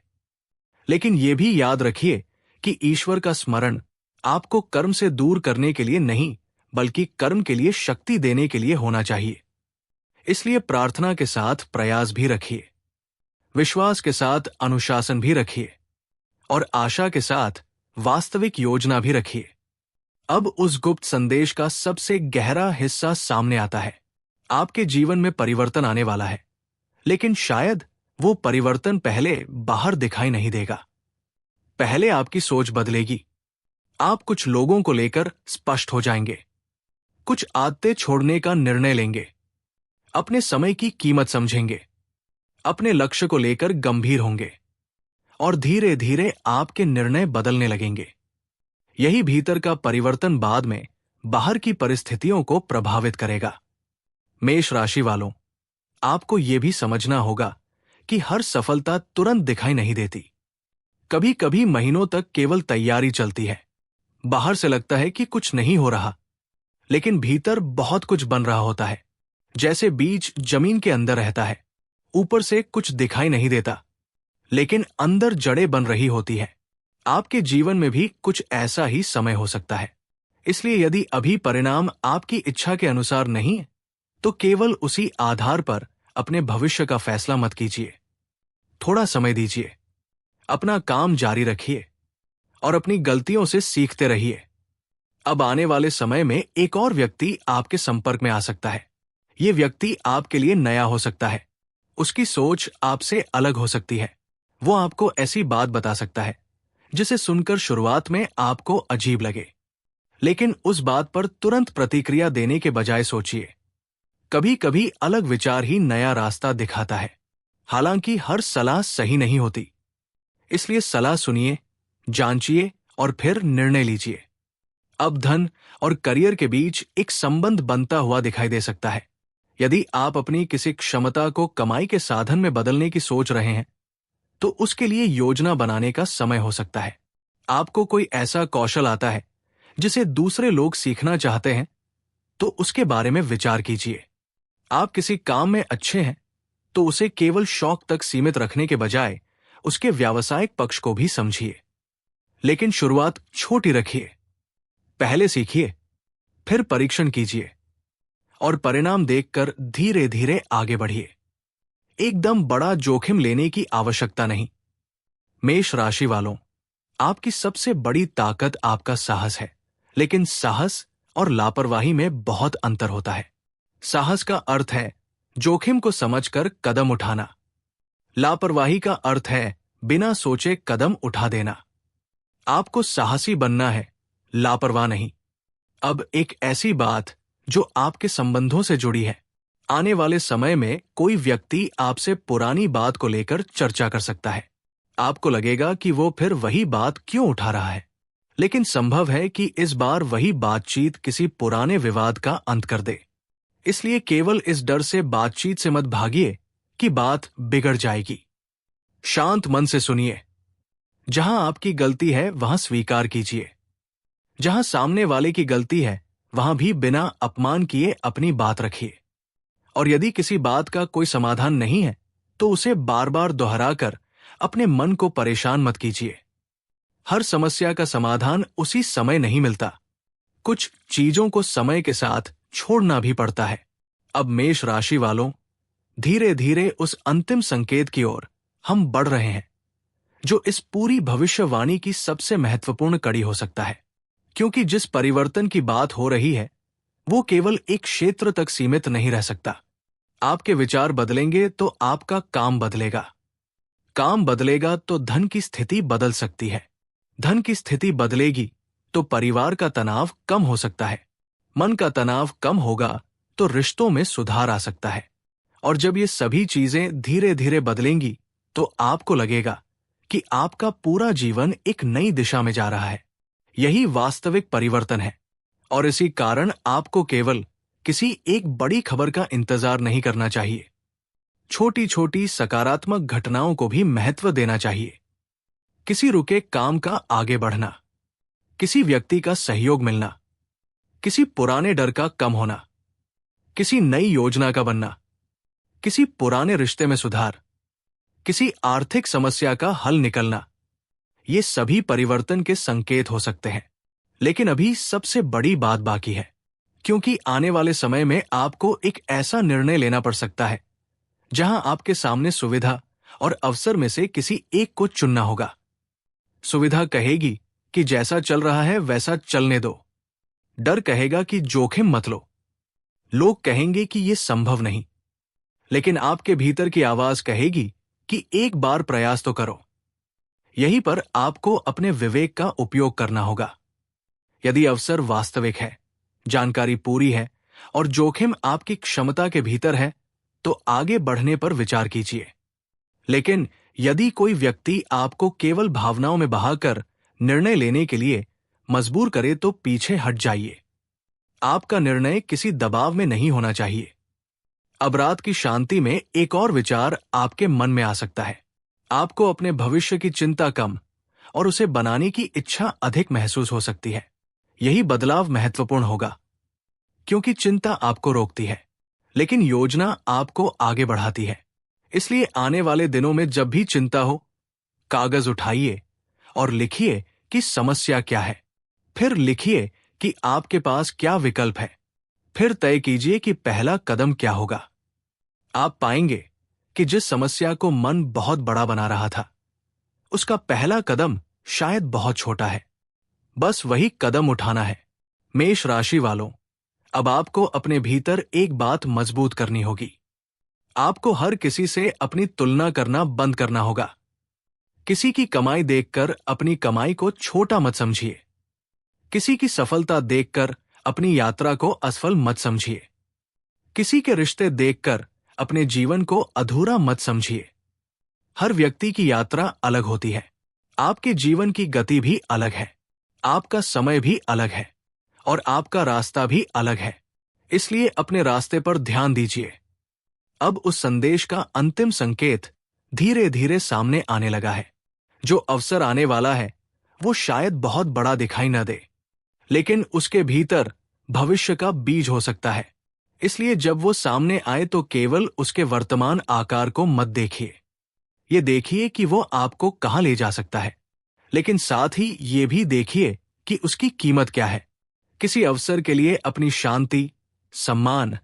लेकिन यह भी याद रखिए कि ईश्वर का स्मरण आपको कर्म से दूर करने के लिए नहीं, बल्कि कर्म के लिए शक्ति देने के लिए होना चाहिए। इसलिए प्रार्थना के साथ प्रयास भी रखिए, विश्वास के साथ अनुशासन भी रखिए, और आशा के साथ वास्तविक योजना भी रखिए। अब उस गुप्त संदेश का सबसे गहरा हिस्सा सामने आता है। आपके जीवन में परिवर्तन आने वाला है, लेकिन शायद वो परिवर्तन पहले बाहर दिखाई नहीं देगा। पहले आपकी सोच बदलेगी। आप कुछ लोगों को लेकर स्पष्ट हो जाएंगे, कुछ आदतें छोड़ने का निर्णय लेंगे, अपने समय की कीमत समझेंगे, अपने लक्ष्य को लेकर गंभीर होंगे, और धीरे धीरे आपके निर्णय बदलने लगेंगे। यही भीतर का परिवर्तन बाद में बाहर की परिस्थितियों को प्रभावित करेगा। मेष राशि वालों, आपको यह भी समझना होगा कि हर सफलता तुरंत दिखाई नहीं देती। कभी कभी महीनों तक केवल तैयारी चलती है। बाहर से लगता है कि कुछ नहीं हो रहा, लेकिन भीतर बहुत कुछ बन रहा होता है। जैसे बीज जमीन के अंदर रहता है, ऊपर से कुछ दिखाई नहीं देता, लेकिन अंदर जड़ें बन रही होती है। आपके जीवन में भी कुछ ऐसा ही समय हो सकता है। इसलिए यदि अभी परिणाम आपकी इच्छा के अनुसार नहीं है, तो केवल उसी आधार पर अपने भविष्य का फैसला मत कीजिए। थोड़ा समय दीजिए, अपना काम जारी रखिए और अपनी गलतियों से सीखते रहिए। अब आने वाले समय में एक और व्यक्ति आपके संपर्क में आ सकता है। ये व्यक्ति आपके लिए नया हो सकता है। उसकी सोच आपसे अलग हो सकती है। वो आपको ऐसी बात बता सकता है जिसे सुनकर शुरुआत में आपको अजीब लगे, लेकिन उस बात पर तुरंत प्रतिक्रिया देने के बजाय सोचिए। कभी कभी अलग विचार ही नया रास्ता दिखाता है। हालांकि हर सलाह सही नहीं होती, इसलिए सलाह सुनिए, जांचिए और फिर निर्णय लीजिए। अब धन और करियर के बीच एक संबंध बनता हुआ दिखाई दे सकता है। यदि आप अपनी किसी क्षमता को कमाई के साधन में बदलने की सोच रहे हैं, तो उसके लिए योजना बनाने का समय हो सकता है। आपको कोई ऐसा कौशल आता है जिसे दूसरे लोग सीखना चाहते हैं, तो उसके बारे में विचार कीजिए। आप किसी काम में अच्छे हैं, तो उसे केवल शौक तक सीमित रखने के बजाय उसके व्यावसायिक पक्ष को भी समझिए। लेकिन शुरुआत छोटी रखिए। पहले सीखिए, फिर परीक्षण कीजिए और परिणाम देखकर धीरे धीरे आगे बढ़िए। एकदम बड़ा जोखिम लेने की आवश्यकता नहीं। मेष राशि वालों, आपकी सबसे बड़ी ताकत आपका साहस है, लेकिन साहस और लापरवाही में बहुत अंतर होता है। साहस का अर्थ है जोखिम को समझकर कदम उठाना। लापरवाही का अर्थ है बिना सोचे कदम उठा देना। आपको साहसी बनना है, लापरवाह नहीं। अब एक ऐसी बात जो आपके संबंधों से जुड़ी है। आने वाले समय में कोई व्यक्ति आपसे पुरानी बात को लेकर चर्चा कर सकता है। आपको लगेगा कि वो फिर वही बात क्यों उठा रहा है, लेकिन संभव है कि इस बार वही बातचीत किसी पुराने विवाद का अंत कर दे। इसलिए केवल इस डर से बातचीत से मत भागिए कि बात बिगड़ जाएगी। शांत मन से सुनिए। जहां आपकी गलती है वहां स्वीकार कीजिए। जहां सामने वाले की गलती है वहां भी बिना अपमान किए अपनी बात रखिए। और यदि किसी बात का कोई समाधान नहीं है तो उसे बार बार दोहराकर अपने मन को परेशान मत कीजिए। हर समस्या का समाधान उसी समय नहीं मिलता। कुछ चीजों को समय के साथ छोड़ना भी पड़ता है। अब मेष राशि वालों, धीरे धीरे उस अंतिम संकेत की ओर हम बढ़ रहे हैं जो इस पूरी भविष्यवाणी की सबसे महत्वपूर्ण कड़ी हो सकता है। क्योंकि जिस परिवर्तन की बात हो रही है वो केवल एक क्षेत्र तक सीमित नहीं रह सकता। आपके विचार बदलेंगे तो आपका काम बदलेगा। काम बदलेगा तो धन की स्थिति बदल सकती है। धन की स्थिति बदलेगी तो परिवार का तनाव कम हो सकता है। मन का तनाव कम होगा तो रिश्तों में सुधार आ सकता है। और जब ये सभी चीजें धीरे धीरे बदलेंगी तो आपको लगेगा कि आपका पूरा जीवन एक नई दिशा में जा रहा है। यही वास्तविक परिवर्तन है। और इसी कारण आपको केवल किसी एक बड़ी खबर का इंतजार नहीं करना चाहिए। छोटी छोटी सकारात्मक घटनाओं को भी महत्व देना चाहिए। किसी रुके काम का आगे बढ़ना, किसी व्यक्ति का सहयोग मिलना, किसी पुराने डर का कम होना, किसी नई योजना का बनना, किसी पुराने रिश्ते में सुधार, किसी आर्थिक समस्या का हल निकलना, ये सभी परिवर्तन के संकेत हो सकते हैं। लेकिन अभी सबसे बड़ी बात बाकी है, क्योंकि आने वाले समय में आपको एक ऐसा निर्णय लेना पड़ सकता है जहां आपके सामने सुविधा और अवसर में से किसी एक को चुनना होगा। सुविधा कहेगी कि जैसा चल रहा है वैसा चलने दो। डर कहेगा कि जोखिम मत लो। लोग कहेंगे कि यह संभव नहीं। लेकिन आपके भीतर की आवाज कहेगी कि एक बार प्रयास तो करो। यहीं पर आपको अपने विवेक का उपयोग करना होगा। यदि अवसर वास्तविक है, जानकारी पूरी है और जोखिम आपकी क्षमता के भीतर है तो आगे बढ़ने पर विचार कीजिए। लेकिन यदि कोई व्यक्ति आपको केवल भावनाओं में बहाकर निर्णय लेने के लिए मजबूर करे तो पीछे हट जाइए। आपका निर्णय किसी दबाव में नहीं होना चाहिए। अब रात की शांति में एक और विचार आपके मन में आ सकता है। आपको अपने भविष्य की चिंता कम और उसे बनाने की इच्छा अधिक महसूस हो सकती है। यही बदलाव महत्वपूर्ण होगा, क्योंकि चिंता आपको रोकती है लेकिन योजना आपको आगे बढ़ाती है। इसलिए आने वाले दिनों में जब भी चिंता हो, कागज उठाइए और लिखिए कि समस्या क्या है। फिर लिखिए कि आपके पास क्या विकल्प है। फिर तय कीजिए कि पहला कदम क्या होगा। आप पाएंगे कि जिस समस्या को मन बहुत बड़ा बना रहा था, उसका पहला कदम शायद बहुत छोटा है। बस वही कदम उठाना है। मेष राशि वालों, अब आपको अपने भीतर एक बात मजबूत करनी होगी। आपको हर किसी से अपनी तुलना करना बंद करना होगा। किसी की कमाई देखकर अपनी कमाई को छोटा मत समझिए। किसी की सफलता देखकर अपनी यात्रा को असफल मत समझिए। किसी के रिश्ते देखकर अपने जीवन को अधूरा मत समझिए। हर व्यक्ति की यात्रा अलग होती है। आपके जीवन की गति भी अलग है। आपका समय भी अलग है और आपका रास्ता भी अलग है। इसलिए अपने रास्ते पर ध्यान दीजिए। अब उस संदेश का अंतिम संकेत धीरे धीरे सामने आने लगा है। जो अवसर आने वाला है वो शायद बहुत बड़ा दिखाई न दे, लेकिन उसके भीतर भविष्य का बीज हो सकता है। इसलिए जब वो सामने आए तो केवल उसके वर्तमान आकार को मत देखिए। ये देखिए कि वो आपको कहां ले जा सकता है, लेकिन साथ ही ये भी देखिए कि उसकी कीमत क्या है। किसी अवसर के लिए अपनी शांति, सम्मान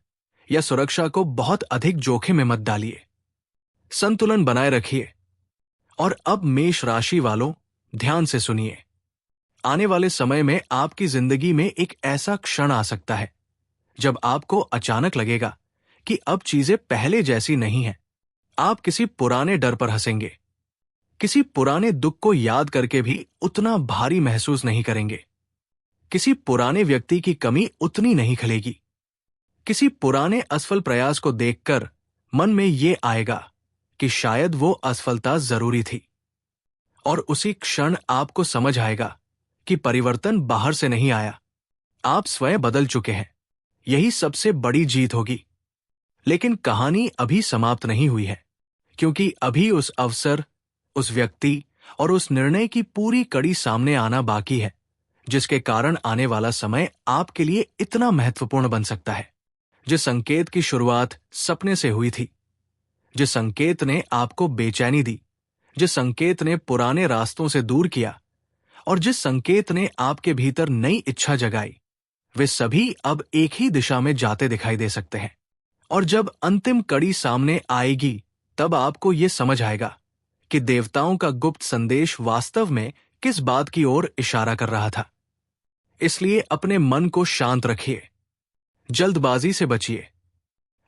या सुरक्षा को बहुत अधिक जोखिम में मत डालिए। संतुलन बनाए रखिए। और अब मेष राशि वालों, ध्यान से सुनिए। आने वाले समय में आपकी जिंदगी में एक ऐसा क्षण आ सकता है जब आपको अचानक लगेगा कि अब चीजें पहले जैसी नहीं हैं। आप किसी पुराने डर पर हंसेंगे। किसी पुराने दुख को याद करके भी उतना भारी महसूस नहीं करेंगे। किसी पुराने व्यक्ति की कमी उतनी नहीं खलेगी। किसी पुराने असफल प्रयास को देखकर मन में ये आएगा कि शायद वो असफलता जरूरी थी, और उसी क्षण आपको समझ आएगा कि परिवर्तन बाहर से नहीं आया, आप स्वयं बदल चुके हैं। यही सबसे बड़ी जीत होगी। लेकिन कहानी अभी समाप्त नहीं हुई है, क्योंकि अभी उस अवसर, उस व्यक्ति और उस निर्णय की पूरी कड़ी सामने आना बाकी है, जिसके कारण आने वाला समय आपके लिए इतना महत्वपूर्ण बन सकता है। जिस संकेत की शुरुआत सपने से हुई थी, जिस संकेत ने आपको बेचैनी दी, जिस संकेत ने पुराने रास्तों से दूर किया और जिस संकेत ने आपके भीतर नई इच्छा जगाई, वे सभी अब एक ही दिशा में जाते दिखाई दे सकते हैं। और जब अंतिम कड़ी सामने आएगी, तब आपको ये समझ आएगा कि देवताओं का गुप्त संदेश वास्तव में किस बात की ओर इशारा कर रहा था। इसलिए अपने मन को शांत रखिए, जल्दबाजी से बचिए,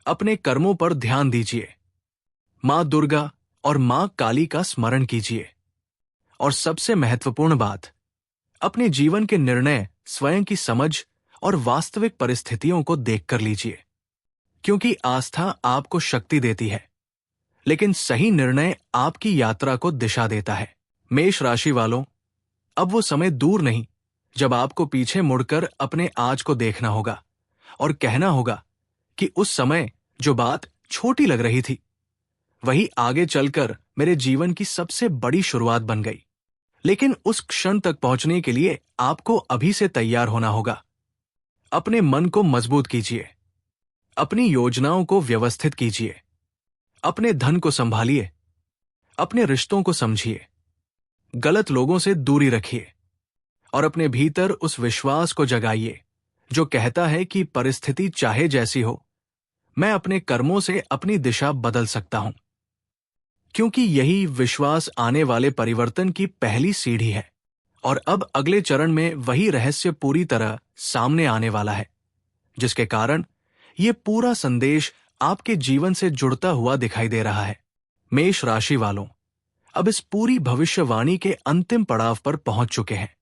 अपने कर्मों पर ध्यान दीजिए, मां दुर्गा और मां काली का स्मरण कीजिए, और सबसे महत्वपूर्ण बात, अपने जीवन के निर्णय स्वयं की समझ और वास्तविक परिस्थितियों को देखकर लीजिए, क्योंकि आस्था आपको शक्ति देती है, लेकिन सही निर्णय आपकी यात्रा को दिशा देता है। मेष राशि वालों, अब वो समय दूर नहीं जब आपको पीछे मुड़कर अपने आज को देखना होगा और कहना होगा कि उस समय जो बात छोटी लग रही थी, वही आगे चलकर मेरे जीवन की सबसे बड़ी शुरुआत बन गई। लेकिन उस क्षण तक पहुंचने के लिए आपको अभी से तैयार होना होगा। अपने मन को मजबूत कीजिए, अपनी योजनाओं को व्यवस्थित कीजिए, अपने धन को संभालिए, अपने रिश्तों को समझिए, गलत लोगों से दूरी रखिए और अपने भीतर उस विश्वास को जगाइए जो कहता है कि परिस्थिति चाहे जैसी हो, मैं अपने कर्मों से अपनी दिशा बदल सकता हूं। क्योंकि यही विश्वास आने वाले परिवर्तन की पहली सीढ़ी है। और अब अगले चरण में वही रहस्य पूरी तरह सामने आने वाला है, जिसके कारण ये पूरा संदेश आपके जीवन से जुड़ता हुआ दिखाई दे रहा है। मेष राशि वालों, अब इस पूरी भविष्यवाणी के अंतिम पड़ाव पर पहुंच चुके हैं।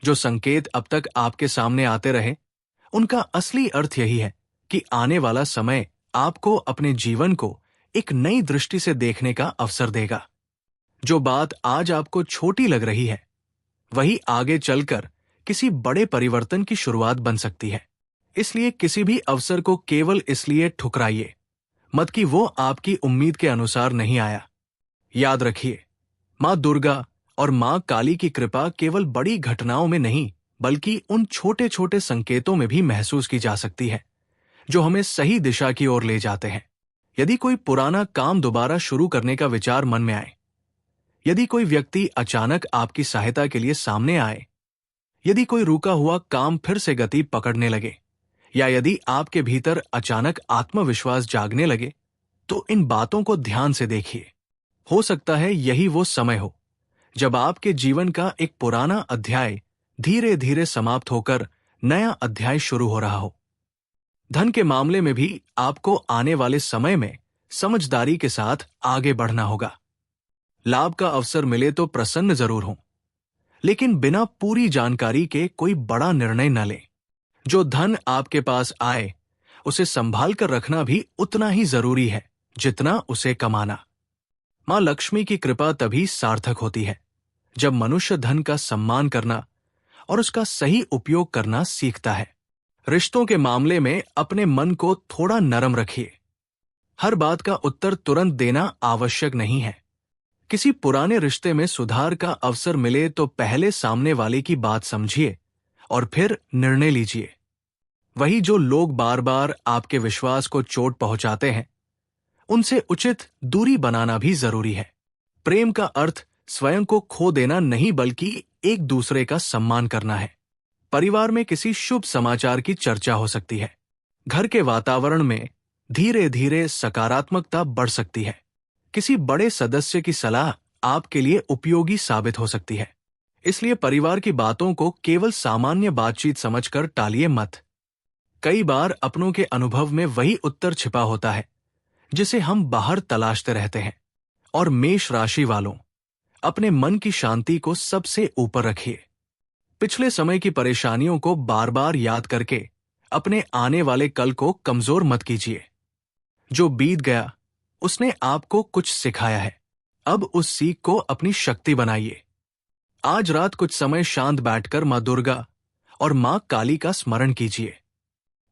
जो संकेत अब तक आपके सामने आते रहे, उनका असली अर्थ यही है कि आने वाला समय आपको अपने जीवन को एक नई दृष्टि से देखने का अवसर देगा। जो बात आज आपको छोटी लग रही है, वही आगे चलकर किसी बड़े परिवर्तन की शुरुआत बन सकती है। इसलिए किसी भी अवसर को केवल इसलिए ठुकराइए मत कि वो आपकी उम्मीद के अनुसार नहीं आया। याद रखिए, मां दुर्गा और मां काली की कृपा केवल बड़ी घटनाओं में नहीं, बल्कि उन छोटे छोटे संकेतों में भी महसूस की जा सकती है, जो हमें सही दिशा की ओर ले जाते हैं। यदि कोई पुराना काम दोबारा शुरू करने का विचार मन में आए, यदि कोई व्यक्ति अचानक आपकी सहायता के लिए सामने आए, यदि कोई रुका हुआ काम फिर से गति पकड़ने लगे, या यदि आपके भीतर अचानक आत्मविश्वास जागने लगे, तो इन बातों को ध्यान से देखिए। हो सकता है यही वो समय हो जब आपके जीवन का एक पुराना अध्याय धीरे धीरे समाप्त होकर नया अध्याय शुरू हो रहा हो। धन के मामले में भी आपको आने वाले समय में समझदारी के साथ आगे बढ़ना होगा। लाभ का अवसर मिले तो प्रसन्न जरूर हो, लेकिन बिना पूरी जानकारी के कोई बड़ा निर्णय न लें। जो धन आपके पास आए, उसे संभाल कर रखना भी उतना ही जरूरी है जितना उसे कमाना। मां लक्ष्मी की कृपा तभी सार्थक होती है जब मनुष्य धन का सम्मान करना और उसका सही उपयोग करना सीखता है। रिश्तों के मामले में अपने मन को थोड़ा नरम रखिए। हर बात का उत्तर तुरंत देना आवश्यक नहीं है। किसी पुराने रिश्ते में सुधार का अवसर मिले तो पहले सामने वाले की बात समझिए और फिर निर्णय लीजिए। वही जो लोग बार बार आपके विश्वास को चोट पहुंचाते हैं, उनसे उचित दूरी बनाना भी जरूरी है। प्रेम का अर्थ स्वयं को खो देना नहीं, बल्कि एक दूसरे का सम्मान करना है। परिवार में किसी शुभ समाचार की चर्चा हो सकती है। घर के वातावरण में धीरे धीरे सकारात्मकता बढ़ सकती है। किसी बड़े सदस्य की सलाह आपके लिए उपयोगी साबित हो सकती है। इसलिए परिवार की बातों को केवल सामान्य बातचीत समझकर टालिए मत। कई बार अपनों के अनुभव में वही उत्तर छिपा होता है जिसे हम बाहर तलाशते रहते हैं। और मेष राशि वालों, अपने मन की शांति को सबसे ऊपर रखिए। पिछले समय की परेशानियों को बार बार याद करके अपने आने वाले कल को कमजोर मत कीजिए। जो बीत गया उसने आपको कुछ सिखाया है। अब उस सीख को अपनी शक्ति बनाइए। आज रात कुछ समय शांत बैठकर मां दुर्गा और मां काली का स्मरण कीजिए।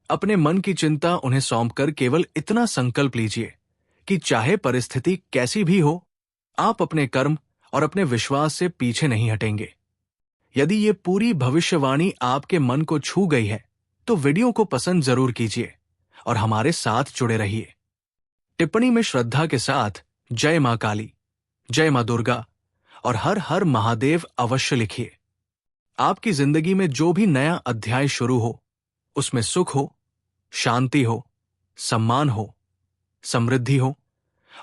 अपने मन की चिंता उन्हें सौंपकर केवल इतना संकल्प लीजिए कि चाहे परिस्थिति कैसी भी हो, आप अपने कर्म और अपने विश्वास से पीछे नहीं हटेंगे। यदि ये पूरी भविष्यवाणी आपके मन को छू गई है तो वीडियो को पसंद जरूर कीजिए और हमारे साथ जुड़े रहिए। टिप्पणी में श्रद्धा के साथ जय मां काली, जय मां दुर्गा और हर हर महादेव अवश्य लिखिए। आपकी जिंदगी में जो भी नया अध्याय शुरू हो उसमें सुख हो, शांति हो, सम्मान हो, समृद्धि हो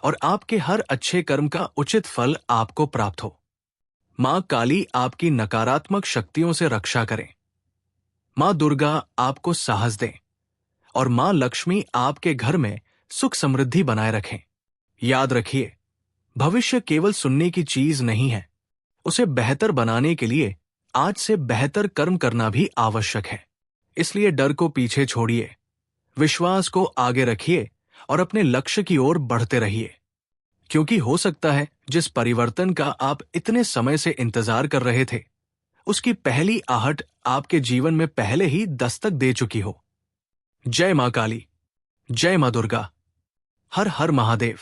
और आपके हर अच्छे कर्म का उचित फल आपको प्राप्त हो। मां काली आपकी नकारात्मक शक्तियों से रक्षा करें। मां दुर्गा आपको साहस दें और मां लक्ष्मी आपके घर में सुख समृद्धि बनाए रखें। याद रखिए, भविष्य केवल सुनने की चीज नहीं है, उसे बेहतर बनाने के लिए आज से बेहतर कर्म करना भी आवश्यक है। इसलिए डर को पीछे छोड़िए, विश्वास को आगे रखिए और अपने लक्ष्य की ओर बढ़ते रहिए। क्योंकि हो सकता है जिस परिवर्तन का आप इतने समय से इंतजार कर रहे थे, उसकी पहली आहट आपके जीवन में पहले ही दस्तक दे चुकी हो। जय मां काली, जय मां दुर्गा, हर हर महादेव।